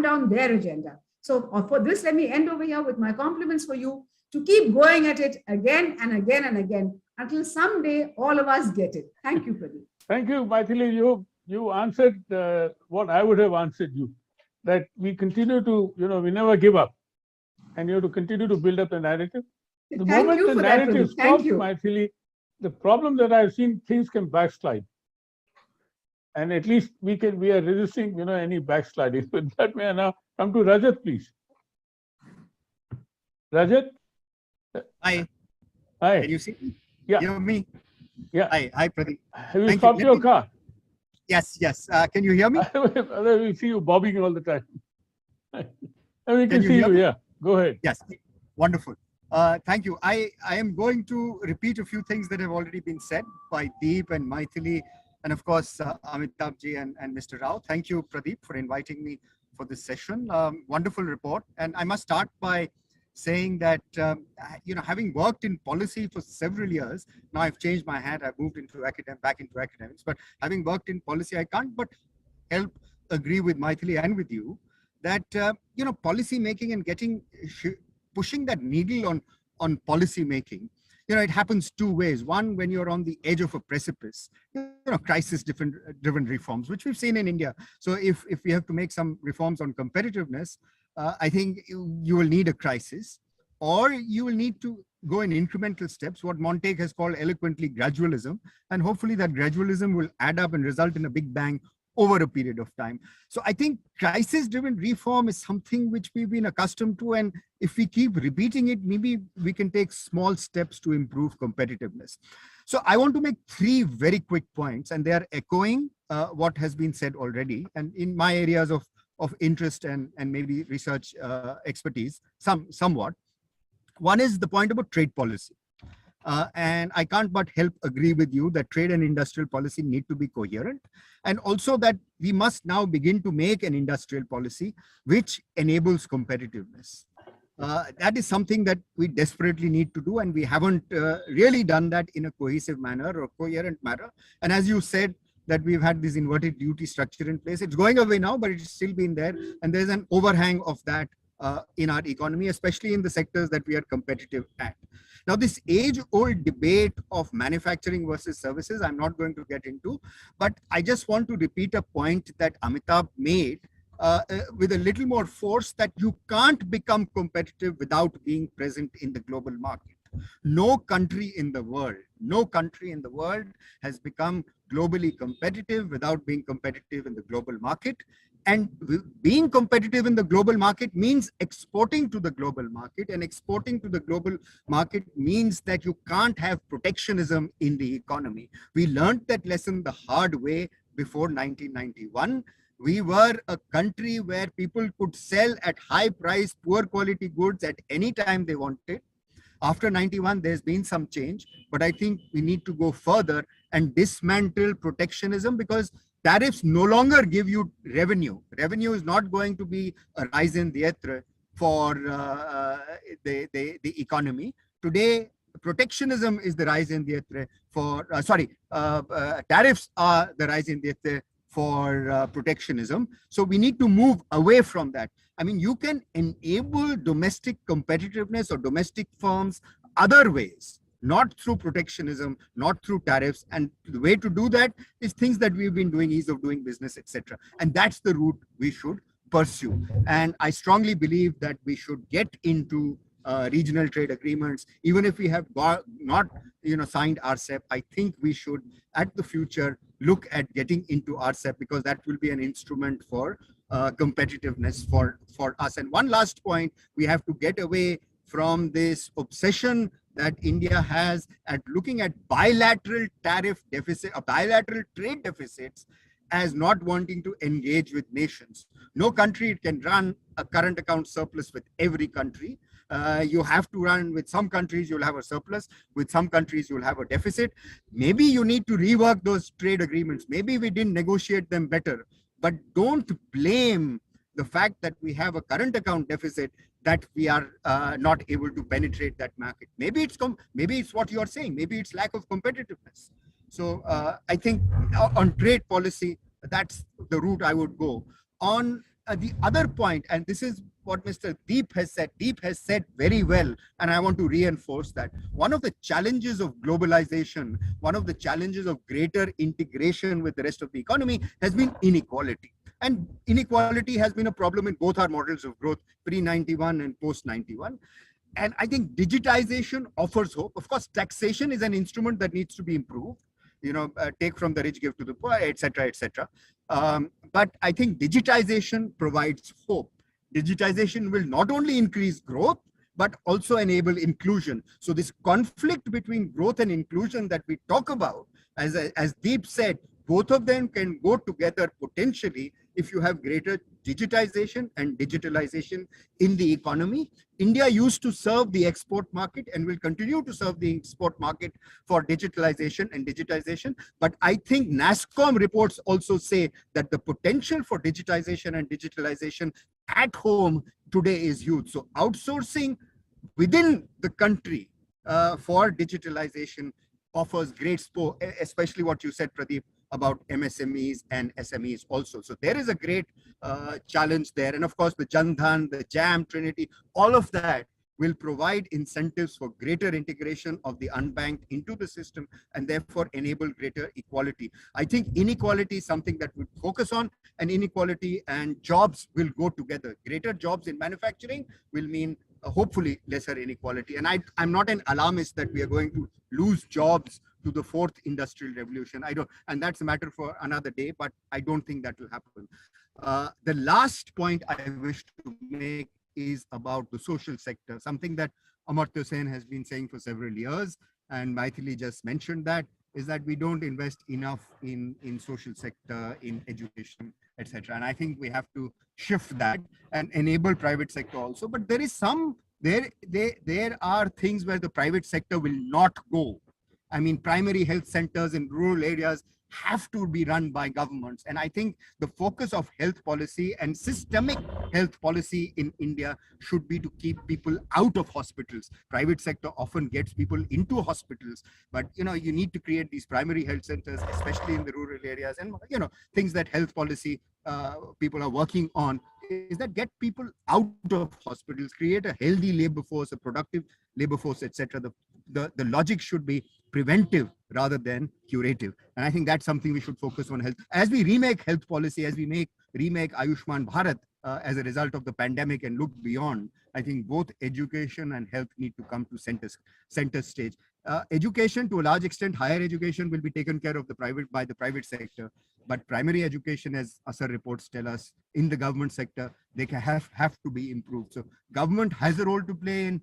Speaker 5: down their agenda. So for this, let me end over here with my compliments for you to keep going at it again and again and again until someday all of us get it. Thank you, Pradeep.
Speaker 1: Thank you, Maithili. You answered what I would have answered you, that we continue to, we never give up, and you have to continue to build up the narrative. The moment the narrative stops, Maithili, the problem that I've seen, things can backslide. And at least we are resisting, any backsliding. With that, may I now come to Rajat, please. Rajat?
Speaker 6: Hi.
Speaker 1: Hi.
Speaker 6: Can you see me?
Speaker 1: Yeah.
Speaker 6: You hear me?
Speaker 1: Yeah.
Speaker 6: Hi, Pradeep.
Speaker 1: Have you stopped your car?
Speaker 6: Yes. Can you hear me?
Speaker 1: We see you bobbing all the time. We can see you, yeah. Go ahead.
Speaker 6: Yes. Wonderful. Thank you. I am going to repeat a few things that have already been said by Deep and Maithili, and of course, Amitabh ji and Mr. Rao. Thank you, Pradeep, for inviting me for this session. Wonderful report. And I must start by saying that, having worked in policy for several years, now I've changed my hat, I've moved back into academics, but having worked in policy, I can't but help agree with Maithili and with you that, policy making and pushing that needle on policy making, it happens two ways. One, when you're on the edge of a precipice, crisis-driven reforms, which we've seen in India. So if we have to make some reforms on competitiveness, I think you will need a crisis, or you will need to go in incremental steps, what Montague has called eloquently gradualism, and hopefully that gradualism will add up and result in a big bang over a period of time. So I think crisis-driven reform is something which we've been accustomed to, and if we keep repeating it, maybe we can take small steps to improve competitiveness. So I want to make three very quick points, and they are echoing what has been said already, and in my areas of interest and maybe research expertise, somewhat. One is the point about trade policy. And I can't but help agree with you that trade and industrial policy need to be coherent, and also that we must now begin to make an industrial policy which enables competitiveness. That is something that we desperately need to do, and we haven't really done that in a cohesive manner or coherent manner. And as you said, that we've had this inverted duty structure in place. It's going away now, but it's still been there. And there's an overhang of that in our economy, especially in the sectors that we are competitive at. Now, this age-old debate of manufacturing versus services, I'm not going to get into, but I just want to repeat a point that Amitabh made with a little more force, that you can't become competitive without being present in the global market. No country in the world has become globally competitive without being competitive in the global market. And being competitive in the global market means exporting to the global market, and exporting to the global market means that you can't have protectionism in the economy. We learned that lesson the hard way before 1991. We were a country where people could sell at high price, poor quality goods at any time they wanted. After 91, there's been some change, but I think we need to go further and dismantle protectionism, because tariffs no longer give you revenue. Revenue is not going to be a raison d'etre for the economy. Today, protectionism is the raison d'etre for, tariffs are the raison d'etre for protectionism. So we need to move away from that. I mean, you can enable domestic competitiveness or domestic firms other ways, not through protectionism, not through tariffs. And the way to do that is things that we've been doing, ease of doing business, etc. And that's the route we should pursue. And I strongly believe that we should get into regional trade agreements, even if we have not signed RCEP. I think we should, at the future, look at getting into RCEP, because that will be an instrument for competitiveness for us. And one last point, we have to get away from this obsession that India has at looking at bilateral tariff deficit or bilateral trade deficits as not wanting to engage with nations. No country can run a current account surplus with every country. You have to run with some countries, you'll have a surplus. With some countries, you'll have a deficit. Maybe you need to rework those trade agreements. Maybe we didn't negotiate them better. But don't blame the fact that we have a current account deficit that we are not able to penetrate that market. Maybe it's what you are saying. Maybe it's lack of competitiveness. So I think on trade policy, that's the route I would go. On the other point, and this is what Mr. Deep has said very well, and I want to reinforce that. One of the challenges of globalization, one of the challenges of greater integration with the rest of the economy has been inequality. And inequality has been a problem in both our models of growth, pre-91 and post-91. And I think digitization offers hope. Of course, taxation is an instrument that needs to be improved. Take from the rich, give to the poor, etc., etc. But I think digitization provides hope. Digitization will not only increase growth, but also enable inclusion. So this conflict between growth and inclusion that we talk about, as Deep said, both of them can go together potentially if you have greater digitization and digitalization in the economy. India used to serve the export market and will continue to serve the export market for digitalization and digitization. But I think NASSCOM reports also say that the potential for digitization and digitalization at home today is huge. So outsourcing within the country for digitalization offers great scope, especially what you said, Pradeep, about MSMEs and SMEs also. So there is a great challenge there. And of course, the Jan Dhan, the JAM, Trinity, all of that will provide incentives for greater integration of the unbanked into the system and therefore enable greater equality. I think inequality is something that we focus on, and inequality and jobs will go together. Greater jobs in manufacturing will mean hopefully lesser inequality. And I'm not an alarmist that we are going to lose jobs to the fourth industrial revolution. And that's a matter for another day, but I don't think that will happen. The last point I wish to make is about the social sector, something that Amartya Sen has been saying for several years, and Maithili just mentioned that, is that we don't invest enough in social sector, in education, etc. And I think we have to shift that and enable private sector also. But there is there are things where the private sector will not go. I mean, primary health centers in rural areas have to be run by governments. And I think the focus of health policy and systemic health policy in India should be to keep people out of hospitals. Private sector often gets people into hospitals, but you need to create these primary health centers, especially in the rural areas, and things that health policy people are working on is that get people out of hospitals, create a healthy labor force, a productive labor force, etc. The logic should be preventive rather than curative. And I think that's something we should focus on health. As we remake health policy, as we remake Ayushman Bharat as a result of the pandemic and look beyond, I think both education and health need to come to center stage. Education, to a large extent, higher education will be taken care of by the private sector. But primary education, as ASAR reports tell us, in the government sector, they have to be improved. So government has a role to play in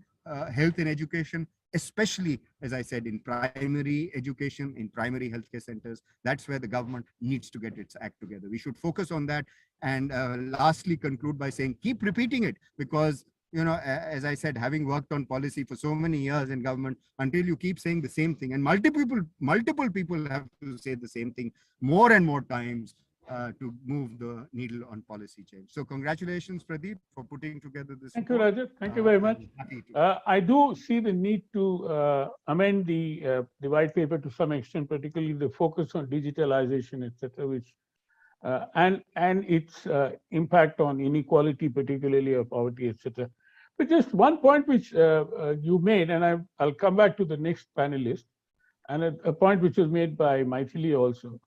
Speaker 6: health and education, especially, as I said, in primary education, in primary healthcare centers. That's where the government needs to get its act together. We should focus on that. And lastly, conclude by saying, keep repeating it, because, as I said, having worked on policy for so many years in government, until you keep saying the same thing, and multiple people have to say the same thing more and more times to move the needle on policy change. So congratulations, Pradeep, for putting together this.
Speaker 1: Thank you, Rajat. Thank you very much. I do see the need to amend the white paper to some extent, particularly the focus on digitalization, etc., which and its impact on inequality, particularly of poverty, etc. But just one point which you made, and I'll come back to the next panelist, and a point which was made by Maithili also.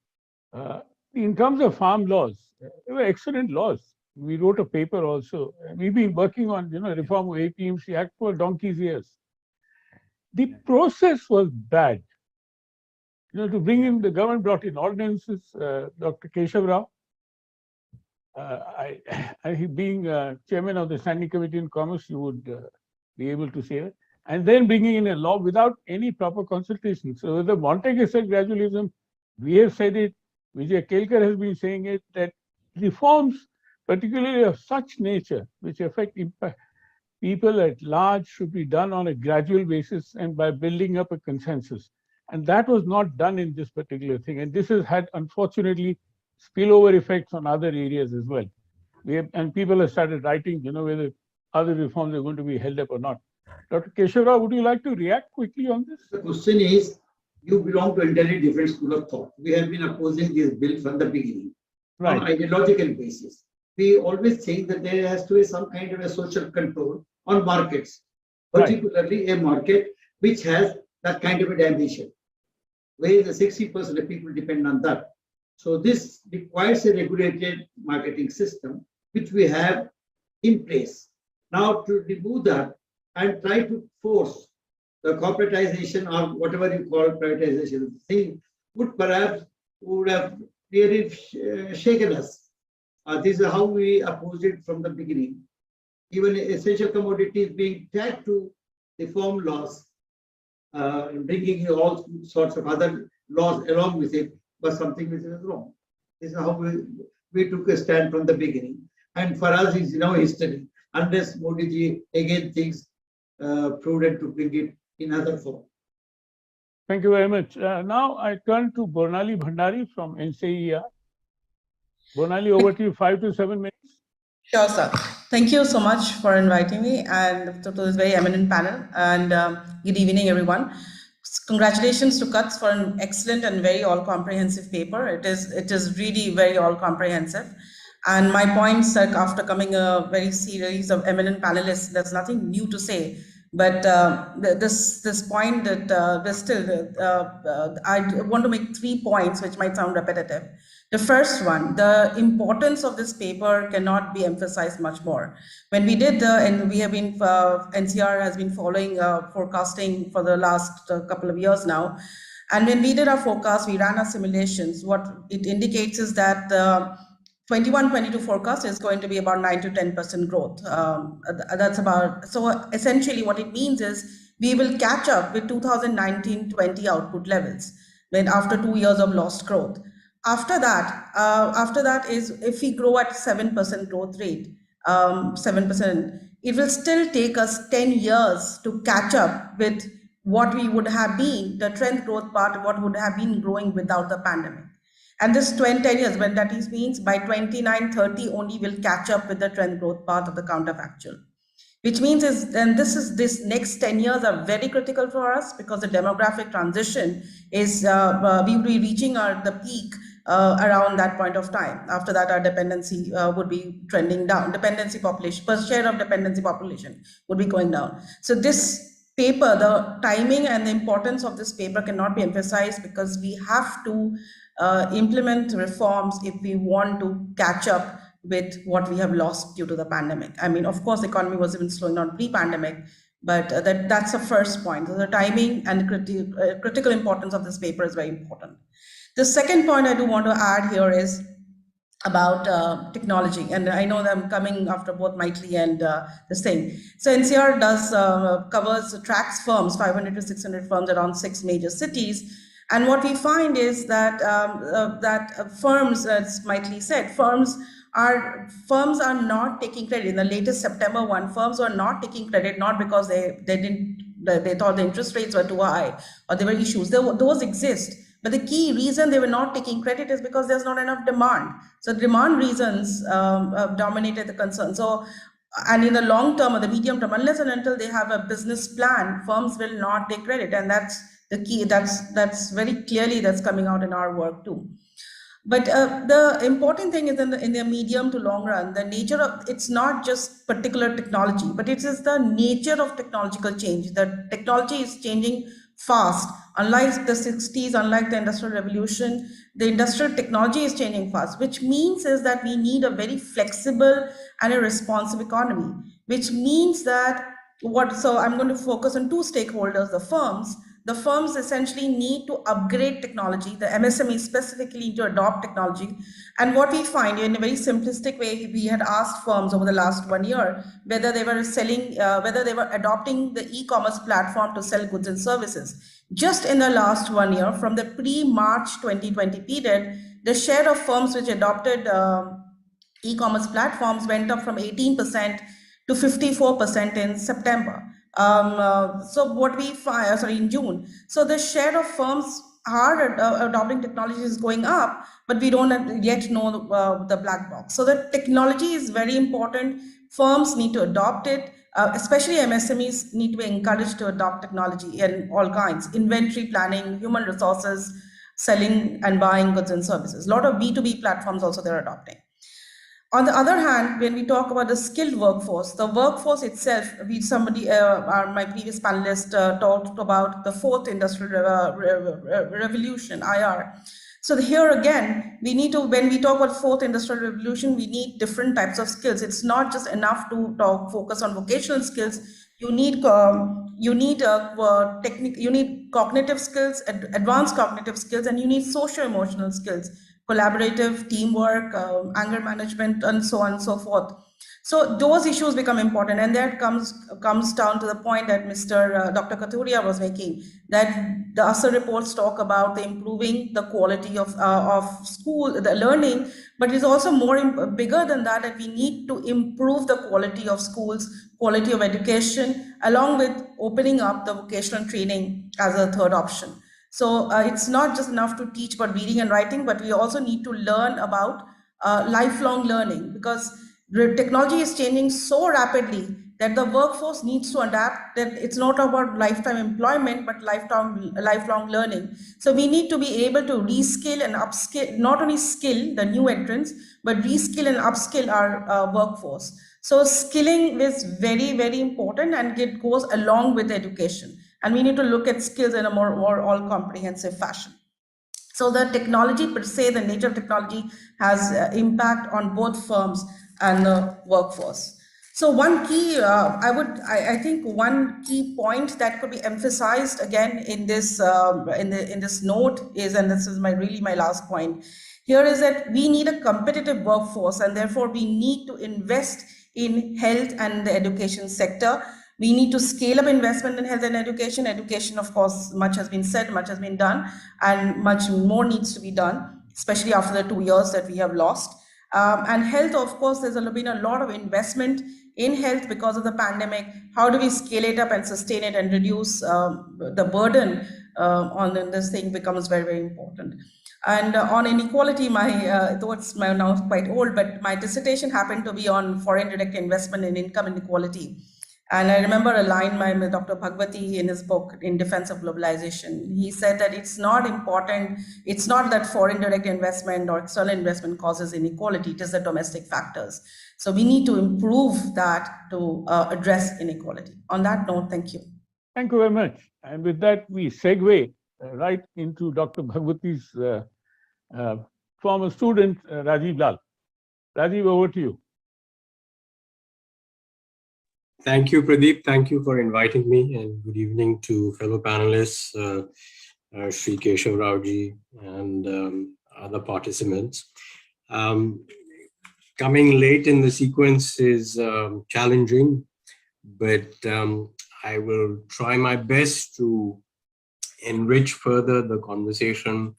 Speaker 1: In terms of farm laws, they were excellent laws. We wrote a paper also. We've been working on, reform of APMC Act for donkey's years. The process was bad. To bring in, the government brought in ordinances. Dr. Keshav Rao, being chairman of the Standing Committee in Commerce, you would be able to say that. And then bringing in a law without any proper consultation. So the Montag said gradualism, we have said it, Vijay Kelkar has been saying it, that reforms, particularly of such nature, which affect people at large, should be done on a gradual basis and by building up a consensus. And that was not done in this particular thing. And this has had, unfortunately, spillover effects on other areas as well. And people have started writing, whether other reforms are going to be held up or not. Dr. Keshav Rao, would you like to react quickly on this?
Speaker 2: The question is, you belong to an entirely different school of thought. We have been opposing this bill from the beginning,
Speaker 1: right,
Speaker 2: on ideological basis. We always think that there has to be some kind of a social control on markets, particularly a market which has that kind of a dimension, where the 60% of people depend on that. So this requires a regulated marketing system, which we have in place. Now to remove that and try to force the corporatization or whatever you call privatization thing would have really shaken us. This is how we opposed it from the beginning. Even essential commodities being tagged to the farm laws, bringing in all sorts of other laws along with it, was something which is wrong. This is how we took a stand from the beginning. And for us, it's now history, unless Modi ji again thinks prudent to bring it in other form.
Speaker 1: Thank you very much. Now I turn to Bornali Bhandari from NCER. Bornali, over to you, 5 to 7 minutes.
Speaker 7: Sure, sir. Thank you so much for inviting me and to this very eminent panel. And good evening, everyone. Congratulations to Kutz for an excellent and very all-comprehensive paper. It is really very all-comprehensive. And my points, after coming a very series of eminent panelists, there's nothing new to say. But this point that I want to make 3 points, which might sound repetitive. The first one, the importance of this paper cannot be emphasized much more. When we did and we have been, NCR has been following forecasting for the last couple of years now. And when we did our forecast, we ran our simulations. What it indicates is that 21-22 forecast is going to be about 9 to 10% growth. That's about, so essentially what it means is we will catch up with 2019-20 output levels when after 2 years of lost growth. After that is if we grow at 7% growth rate, 7%, it will still take us 10 years to catch up with what we would have been, the trend growth part of what would have been growing without the pandemic. And this 10 years, when that means by 29-30 only will catch up with the trend growth part of the counterfactual. Which means this next 10 years are very critical for us because the demographic transition is, we will be reaching the peak around that point of time. After that, our dependency would be trending down. Dependency population, per share of dependency population would be going down. So this paper, the timing and the importance of this paper cannot be emphasized because we have to implement reforms if we want to catch up with what we have lost due to the pandemic. I mean, of course, the economy was even slowing down pre-pandemic, but that's the first point. So the timing and critical importance of this paper is very important. The second point I do want to add here is about technology. And I know that I'm coming after both Maithili and this thing. So NCR tracks firms, 500 to 600 firms around 6 major cities. And what we find is that firms, as Maithili said, firms are not taking credit. In the latest September one, firms were not taking credit, not because they thought the interest rates were too high or there were issues. Those exist. But the key reason they were not taking credit is because there's not enough demand. So demand reasons dominated the concern. So, and in the long term or the medium term, unless and until they have a business plan, firms will not take credit. And that's the key. That's very clearly that's coming out in our work too. But the important thing is in the medium to long run, the nature of it's not just particular technology, but it is the nature of technological change. The technology is changing fast. Unlike the 60s, unlike the Industrial Revolution, the industrial technology is changing fast, which means is that we need a very flexible and a responsive economy, which means that so I'm going to focus on two stakeholders, the firms essentially need to upgrade technology. The MSMEs specifically need to adopt technology. And what we find in a very simplistic way, we had asked firms over the last 1 year whether they were whether they were adopting the e-commerce platform to sell goods and services. Just in the last 1 year, from the pre-March 2020 period, the share of firms which adopted e-commerce platforms went up from 18% to 54% in September. So what we find, in June. So the share of firms are adopting technology is going up, but we don't yet know the black box. So the technology is very important. Firms need to adopt it, especially MSMEs need to be encouraged to adopt technology in all kinds, inventory planning, human resources, selling and buying goods and services. A lot of B2B platforms also they're adopting. On the other hand, when we talk about the skilled workforce, the workforce itself, my previous panelist talked about the fourth industrial revolution, IR. So here again, we need to, when we talk about fourth industrial revolution, we need different types of skills. It's not just enough to focus on vocational skills. You need cognitive skills, advanced cognitive skills, and you need socio-emotional skills, collaborative, teamwork, anger management, and so on and so forth. So those issues become important, and that comes down to the point that Dr. Kathuria was making, that the ASA reports talk about the improving the quality of school, the learning, but it's also bigger than that, that we need to improve the quality of schools, quality of education, along with opening up the vocational training as a third option. So it's not just enough to teach about reading and writing, but we also need to learn about lifelong learning, because the technology is changing so rapidly that the workforce needs to adapt, that it's not about lifetime employment, but lifelong learning. So we need to be able to reskill and upskill, not only skill the new entrants, but reskill and upskill our workforce. So skilling is very, very important, and it goes along with education. And we need to look at skills in a more all-comprehensive fashion. So the technology per se, the nature of technology has impact on both firms and the workforce. So one key, I think one key point that could be emphasized again in this in this note is, and this is really my last point here, is that we need a competitive workforce, and therefore we need to invest in health and the education sector. We need to scale up investment in health and education. Education, of course, much has been said, much has been done, and much more needs to be done, especially after the 2 years that we have lost. And health, of course, there's been a lot of investment in health because of the pandemic. How do we scale it up and sustain it and reduce the burden on this thing becomes very, very important. And on inequality, though it's now quite old, but my dissertation happened to be on foreign direct investment in income inequality. And I remember a line by Dr. Bhagwati in his book, In Defense of Globalization. He said that it's not important, it's not that foreign direct investment or external investment causes inequality, it is the domestic factors. So we need to improve that to address inequality. On that note, thank you.
Speaker 1: Thank you very much. And with that, we segue right into Dr. Bhagwati's former student, Rajiv Lal. Rajiv, over to you.
Speaker 8: Thank you, Pradeep. Thank you for inviting me, and good evening to fellow panelists, Sri Keshav Raoji and other participants. Coming late in the sequence is challenging, but I will try my best to enrich further the conversation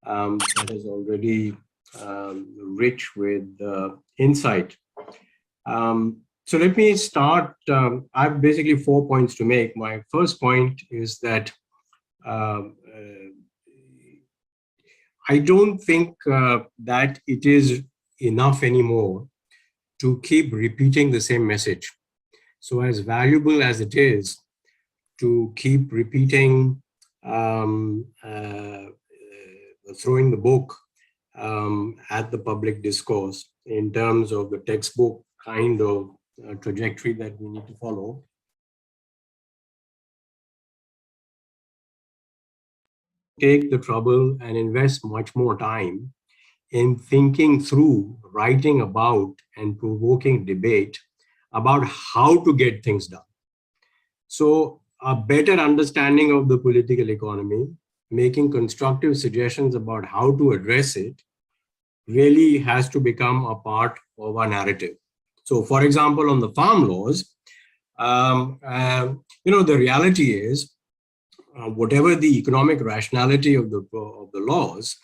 Speaker 8: that is already rich with insight. So let me start. I have basically 4 points to make. My first point is that I don't think that it is enough anymore to keep repeating the same message. So as valuable as it is to keep repeating, throwing the book, at the public discourse in terms of the textbook kind of trajectory that we need to follow. Take the trouble and invest much more time in thinking through, writing about, and provoking debate about how to get things done. So a better understanding of the political economy, making constructive suggestions about how to address it, really has to become a part of our narrative. So for example, on the farm laws, the reality is, whatever the economic rationality of the laws,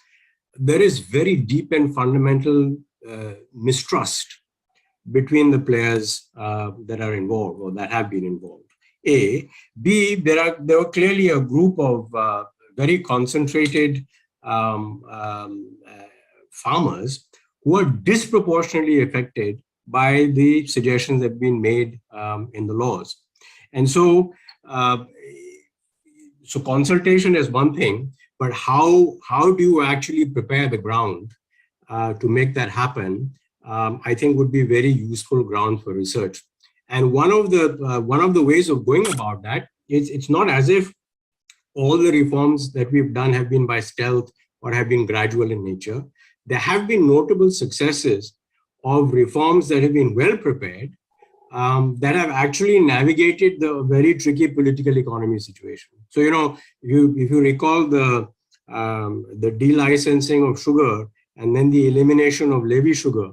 Speaker 8: there is very deep and fundamental mistrust between the players that are involved or that have been involved. A. B, there were clearly a group of very concentrated farmers who are disproportionately affected by the suggestions that have been made in the laws. And so, so consultation is one thing, but how do you actually prepare the ground to make that happen? I think would be very useful ground for research. And one of the ways of going about that is, it's not as if all the reforms that we've done have been by stealth or have been gradual in nature. There have been notable successes of reforms that have been well prepared, that have actually navigated the very tricky political economy situation. So, if you recall the delicensing of sugar and then the elimination of levy sugar,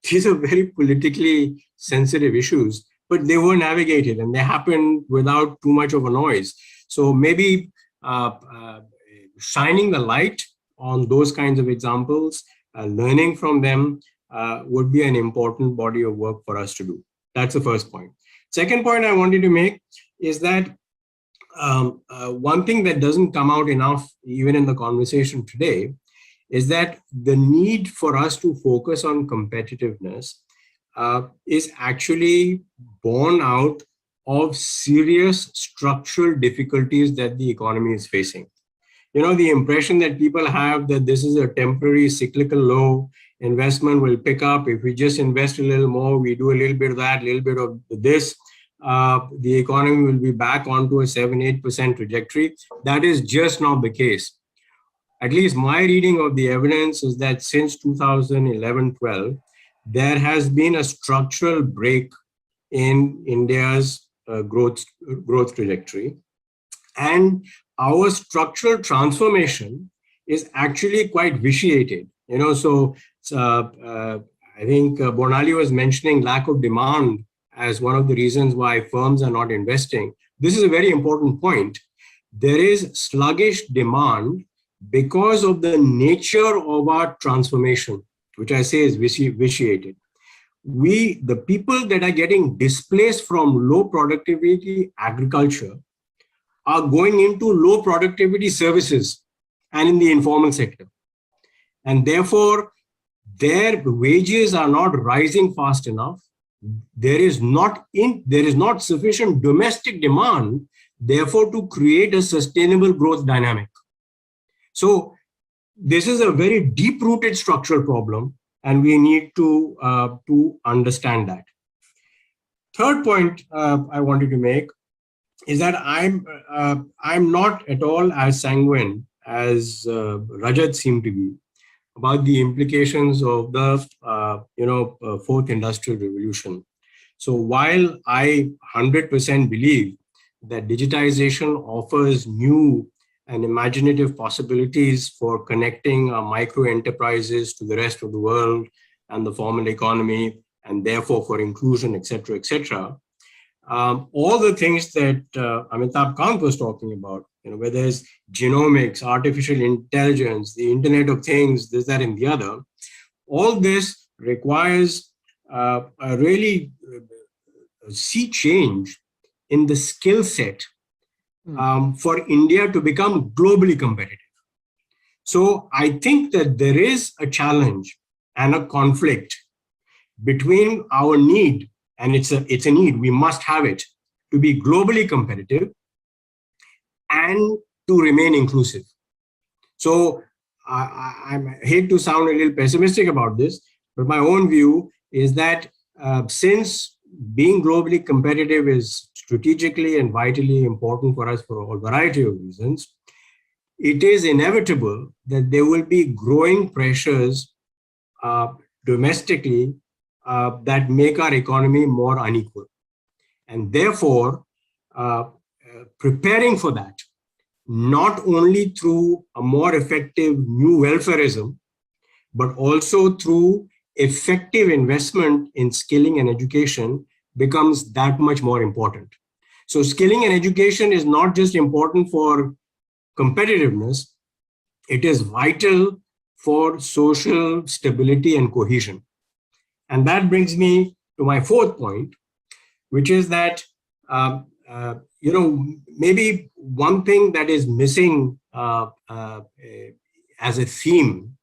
Speaker 8: these are very politically sensitive issues, but they were navigated and they happened without too much of a noise. So maybe shining the light on those kinds of examples, learning from them, would be an important body of work for us to do. That's the first point. Second point I wanted to make is that one thing that doesn't come out enough, even in the conversation today, is that the need for us to focus on competitiveness is actually born out of serious structural difficulties that the economy is facing. The impression that people have that this is a temporary cyclical low, investment will pick up. If we just invest a little more, we do a little bit of that, a little bit of this, the economy will be back onto a 7-8% trajectory. That is just not the case. At least my reading of the evidence is that since 2011-12, there has been a structural break in India's growth trajectory. And our structural transformation is actually quite vitiated. So I think Bonali was mentioning lack of demand as one of the reasons why firms are not investing. This is a very important point. There is sluggish demand because of the nature of our transformation, which I say is vitiated. The people that are getting displaced from low productivity agriculture are going into low productivity services and in the informal sector. And therefore, their wages are not rising fast enough. There is not sufficient domestic demand, therefore, to create a sustainable growth dynamic. So this is a very deep-rooted structural problem, and we need to understand that. Third point I wanted to make is that I'm not at all as sanguine as Rajat seemed to be about the implications of the fourth industrial revolution. So while I 100% believe that digitization offers new and imaginative possibilities for connecting micro enterprises to the rest of the world and the formal economy, and therefore for inclusion, et cetera, all the things that Amitabh Kant was talking about, whether it's genomics, artificial intelligence, the Internet of Things, this, that, and the other, all this requires a really sea change in the skill set for India to become globally competitive. So I think that there is a challenge and a conflict between our need, and it's a need, we must have it, to be globally competitive and to remain inclusive. So I hate to sound a little pessimistic about this, but my own view is that since being globally competitive is strategically and vitally important for us for a variety of reasons, it is inevitable that there will be growing pressures domestically that make our economy more unequal. And therefore, preparing for that, not only through a more effective new welfareism, but also through effective investment in skilling and education becomes that much more important. So skilling and education is not just important for competitiveness, it is vital for social stability and cohesion. And that brings me to my fourth point, which is that maybe one thing that is missing as a theme,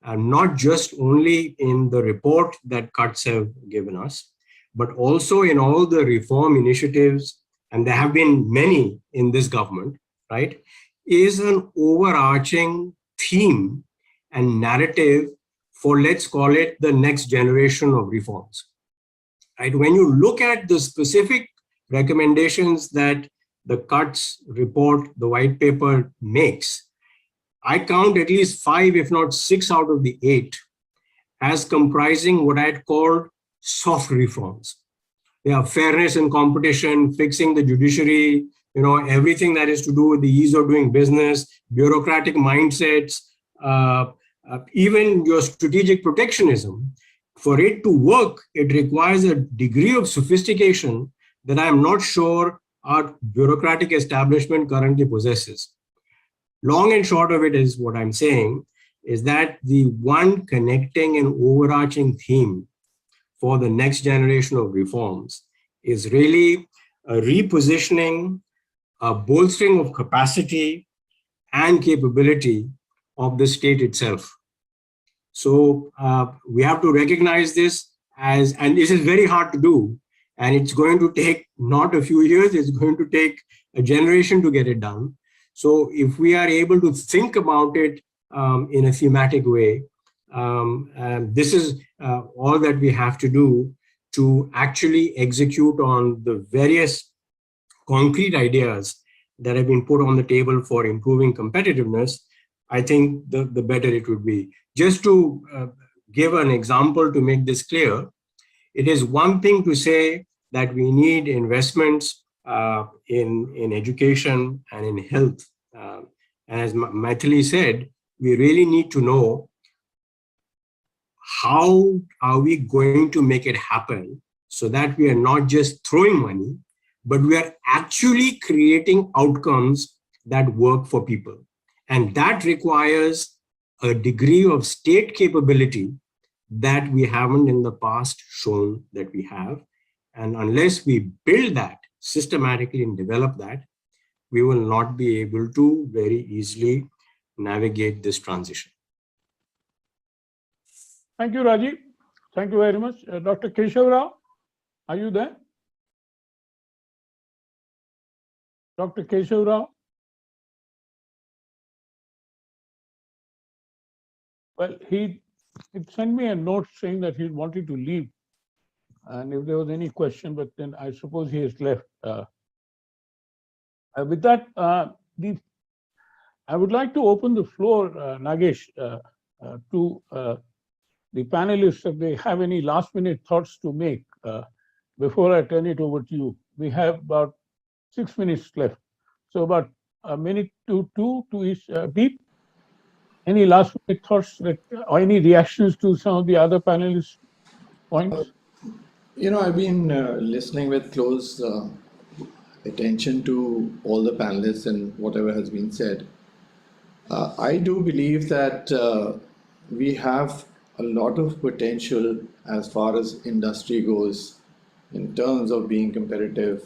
Speaker 8: not just only in the report that cuts have given us, but also in all the reform initiatives, and there have been many in this government, right, is an overarching theme and narrative for, let's call it, the next generation of reforms. Right? When you look at the specific recommendations that the cuts report, the white paper makes, I count at least 5, if not 6 out of the 8 as comprising what I'd called soft reforms. They are fairness and competition, fixing the judiciary, everything that is to do with the ease of doing business, bureaucratic mindsets, even your strategic protectionism. For it to work, it requires a degree of sophistication that I'm not sure our bureaucratic establishment currently possesses. Long and short of it is what I'm saying is that the one connecting and overarching theme for the next generation of reforms is really a repositioning, a bolstering of capacity and capability of the state itself. So we have to recognize this as, and this is very hard to do, and it's going to take not a few years, it's going to take a generation to get it done. So if we are able to think about it in a thematic way, this is all that we have to do to actually execute on the various concrete ideas that have been put on the table for improving competitiveness. I think the better it would be. Just to give an example to make this clear, it is one thing to say that we need investments in education and in health. And as Maithili said, we really need to know how are we going to make it happen so that we are not just throwing money, but we are actually creating outcomes that work for people. And that requires a degree of state capability that we haven't in the past shown that we have. And unless we build that systematically and develop that, we will not be able to very easily navigate this transition.
Speaker 1: Thank you, Rajiv. Thank you very much. Dr. Keshav Rao, are you there? Dr. Keshav Rao? Well, he sent me a note saying that he wanted to leave, and if there was any question, but then I suppose he has left. With that, I would like to open the floor, Nagesh, to the panelists if they have any last-minute thoughts to make before I turn it over to you. We have about 6 minutes left, so about a minute to two to each. Deep, any last-minute thoughts or any reactions to some of the other panelists' points?
Speaker 4: I've been listening with close attention to all the panelists and whatever has been said. I do believe that we have a lot of potential as far as industry goes in terms of being competitive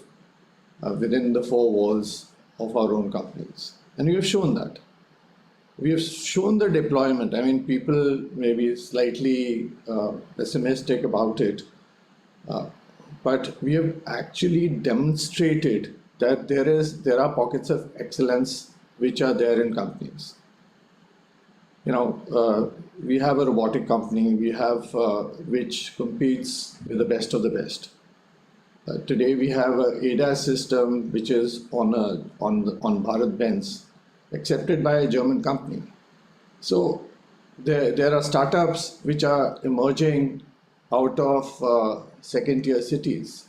Speaker 4: within the four walls of our own companies. And we have shown that. We have shown the deployment. I mean, people may be slightly pessimistic about it, but we have actually demonstrated that there are pockets of excellence which are there in companies. We have a robotic company, we have which competes with the best of the best. Today we have a ADAS system which is on Bharat Benz, accepted by a German company. So there are startups which are emerging out of second-tier cities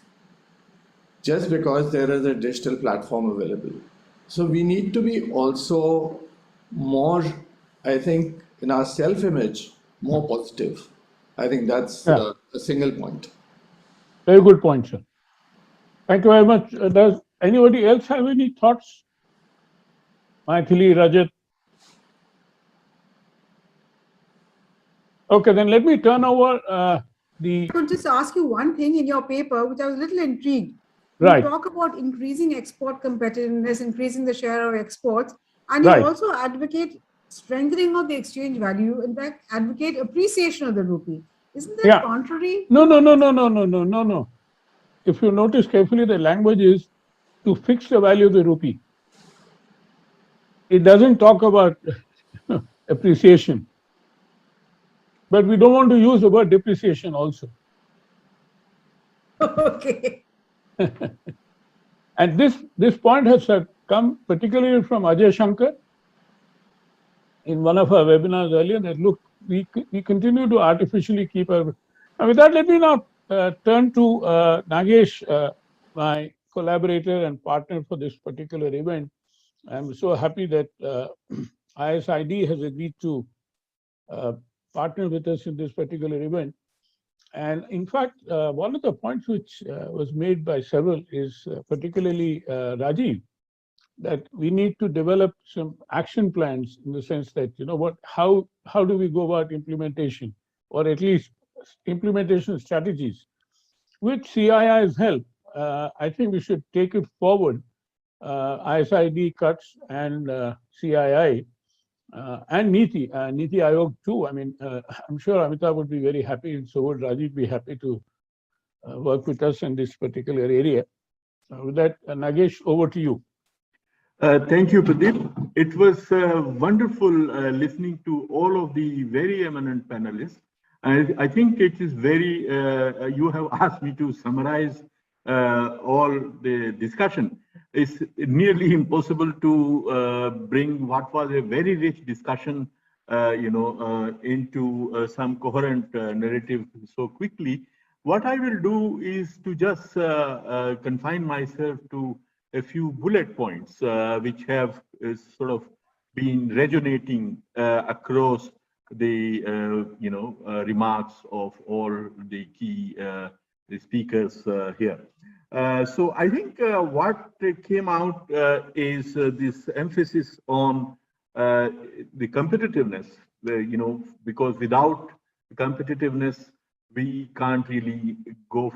Speaker 4: just because there is a digital platform available. So we need to be also more, I think, in our self-image, more positive. I think that's
Speaker 1: Yeah,
Speaker 4: a single point.
Speaker 1: very good point, sir. Thank you very much. Does anybody else have any thoughts? Maithili, Rajat? Okay, then let me turn over the.
Speaker 5: I could just ask you one thing in your paper, which I was a little intrigued. You
Speaker 1: Right,
Speaker 5: talk about increasing export competitiveness, increasing the share of exports, and you
Speaker 1: right.
Speaker 5: also advocate strengthening of the exchange value, in fact, advocate appreciation of the rupee. Isn't that
Speaker 1: Yeah.
Speaker 5: contrary
Speaker 1: No,
Speaker 5: to
Speaker 1: no,
Speaker 5: what
Speaker 1: no,
Speaker 5: you
Speaker 1: no,
Speaker 5: said?
Speaker 1: no, no, no, no, no. If you notice carefully, the language is to fix the value of the rupee. It doesn't talk about appreciation, but we don't want to use the word depreciation also.
Speaker 5: Okay.
Speaker 1: And this point has come particularly from Ajay Shankar in one of our webinars earlier. That look, we continue to artificially keep our. Now, with that, let me now turn to Nagesh, my collaborator and partner for this particular event. I'm so happy that ISID has agreed to uh, partner with us in this particular event. And in fact, one of the points which was made by several is particularly Rajiv, that we need to develop some action plans in the sense that, how do we go about implementation, or at least implementation strategies. With CII's help, I think we should take it forward. ISID cuts and CII and Niti Aayog too. I mean, I'm sure Amitabh would be very happy, and so would Rajiv be happy to work with us in this particular area. With that, Nagesh, over to you.
Speaker 9: Thank you, Pradeep. It was wonderful listening to all of the very eminent panelists. I think it is very, you have asked me to summarize all the discussion. It's nearly impossible to bring what was a very rich discussion, into some coherent narrative so quickly. What I will do is to just confine myself to a few bullet points which have sort of been resonating across the remarks of all the key speakers here. So I think what came out is this emphasis on the competitiveness, because without competitiveness, we can't really go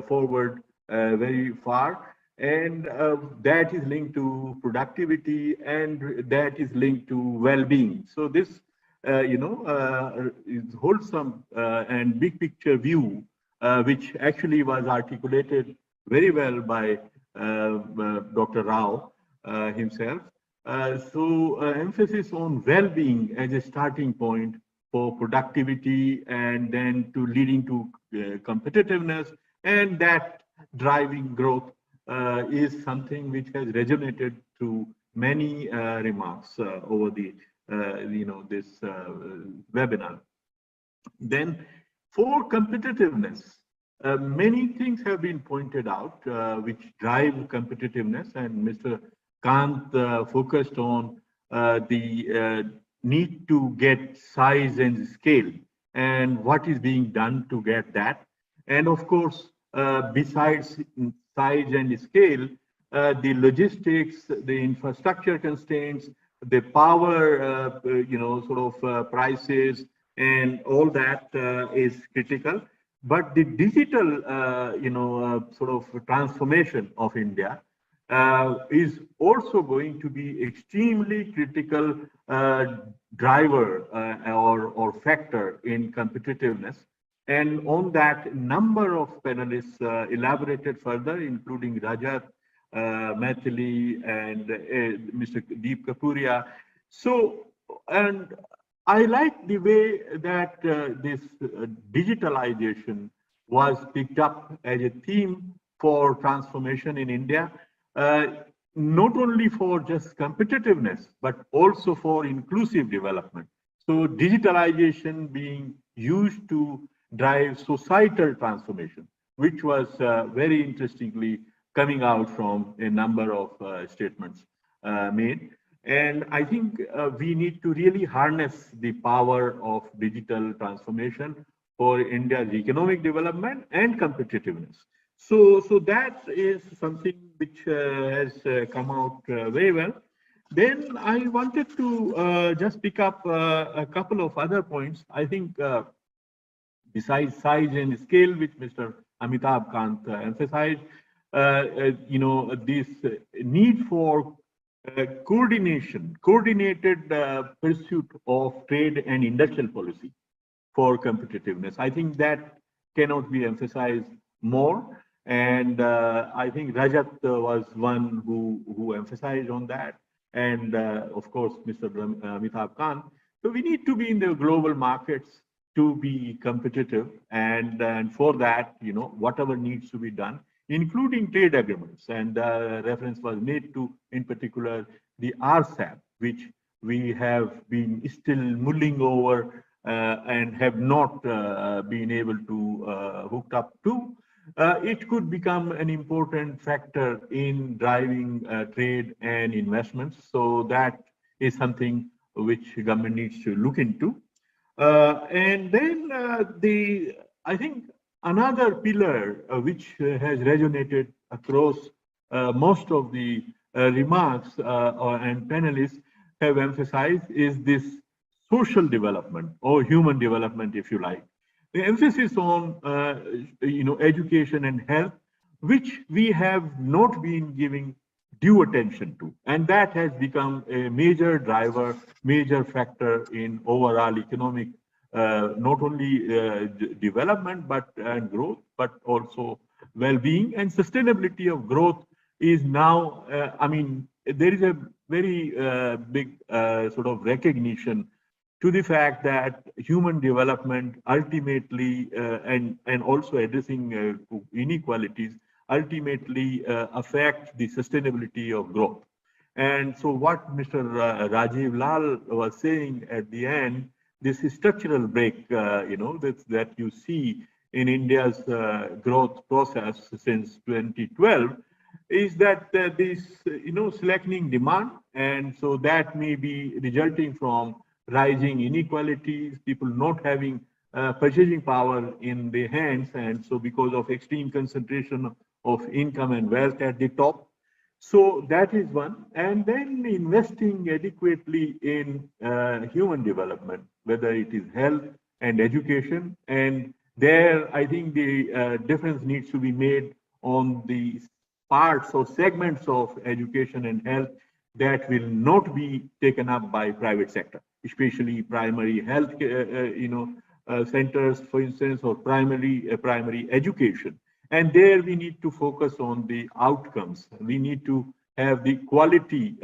Speaker 9: forward very far, and that is linked to productivity, and that is linked to well-being. So this, is wholesome and big picture view, which actually was articulated very well by Dr. Rao himself. So emphasis on well-being as a starting point for productivity, and then to leading to competitiveness, and that driving growth is something which has resonated through many remarks over the this webinar. Then for competitiveness, many things have been pointed out which drive competitiveness, and Mr. Kant focused on the need to get size and scale, and what is being done to get that. And of course, besides size and scale, the logistics, the infrastructure constraints, the power, prices, and all that is critical. But the digital, sort of transformation of India is also going to be extremely critical driver or factor in competitiveness. And on that, number of panelists elaborated further, including Rajat, Maithili, and Mr. Deep Kapuria. So And I like the way that this digitalization was picked up as a theme for transformation in India, uh, not only for just competitiveness, but also for inclusive development. So digitalization being used to drive societal transformation, which was very interestingly coming out from a number of statements made. And I think we need to really harness the power of digital transformation for India's economic development and competitiveness. So that is something which has come out very well. Then I wanted to just pick up a couple of other points. I think besides size and scale, which Mr. Amitabh Kant emphasized, this need for coordinated pursuit of trade and industrial policy for competitiveness. I think that cannot be emphasized more. And I think Rajat was one who emphasized on that. And of course, Mr. Amitabh Kant. So we need to be in the global markets to be competitive. And for that, whatever needs to be done, including trade agreements. And reference was made to, in particular, the RCEP, which we have been still mulling over and have not been able to hook up to. It could become an important factor in driving trade and investments. So that is something which government needs to look into. And then I think another pillar which has resonated across most of the remarks and panelists have emphasized is this social development or human development, if you like. The emphasis on education and health, which we have not been giving due attention to, and that has become a major driver, major factor in overall economic, not only development but and growth, but also well-being and sustainability of growth is now. There is a very big sort of recognition to the fact that human development ultimately and also addressing inequalities ultimately affect the sustainability of growth. And so what Mr. Rajiv Lal was saying at the end, this structural break, that you see in India's growth process since 2012, is that this, slackening demand, and so that may be resulting from rising inequalities, people not having purchasing power in their hands, and so because of extreme concentration of income and wealth at the top. So that is one. And then investing adequately in human development, whether it is health and education. And there, I think the difference needs to be made on the parts or segments of education and health that will not be taken up by private sector, especially primary health, centers, for instance, or primary education. And there we need to focus on the outcomes. We need to have the quality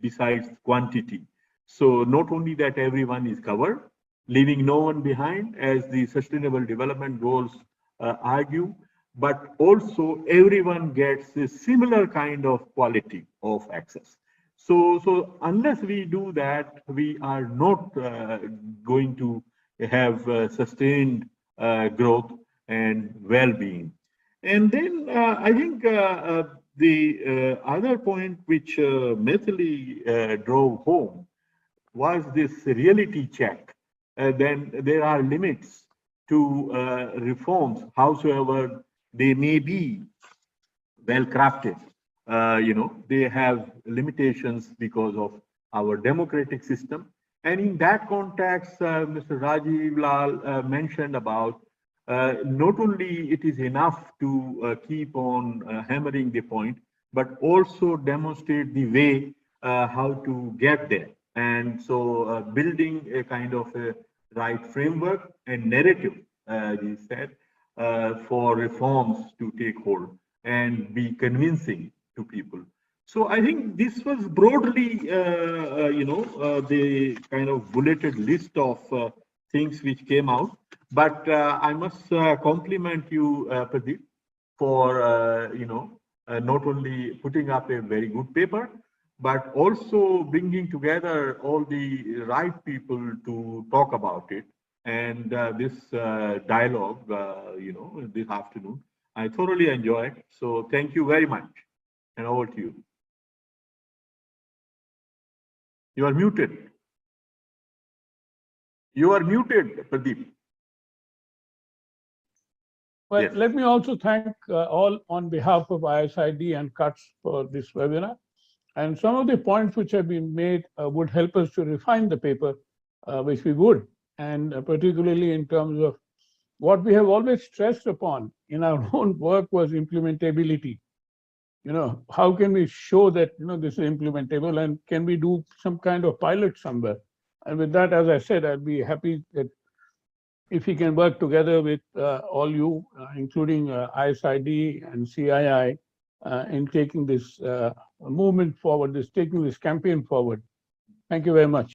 Speaker 9: besides quantity. So not only that everyone is covered, leaving no one behind, as the Sustainable Development Goals argue, but also everyone gets a similar kind of quality of access. So unless we do that, we are not going to have sustained growth and well-being. And then I think the other point which Mithili drove home was this reality check. Then there are limits to reforms, howsoever they may be well crafted. They have limitations because of our democratic system. And in that context, Mr. Rajiv Lal mentioned about not only it is enough to keep on hammering the point, but also demonstrate the way how to get there. And so building a kind of a right framework and narrative, as he said, for reforms to take hold and be convincing to people. So I think this was broadly, the kind of bulleted list of things which came out. But I must compliment you, Pradeep, for not only putting up a very good paper, but also bringing together all the right people to talk about it. And this dialogue, this afternoon, I thoroughly enjoyed. So thank you very much. And over to you. You are muted. You are muted, Pradeep.
Speaker 1: Well,
Speaker 9: Yes.
Speaker 1: let me also thank all on behalf of ISID and CUTS for this webinar. And some of the points which have been made would help us to refine the paper, which we would, and particularly in terms of what we have always stressed upon in our own work was implementability. How can we show that, this is implementable, and can we do some kind of pilot somewhere? And with that, as I said, I'd be happy that if we can work together with all you, including ISID and CII, in taking this movement forward, taking this campaign forward. Thank you very much.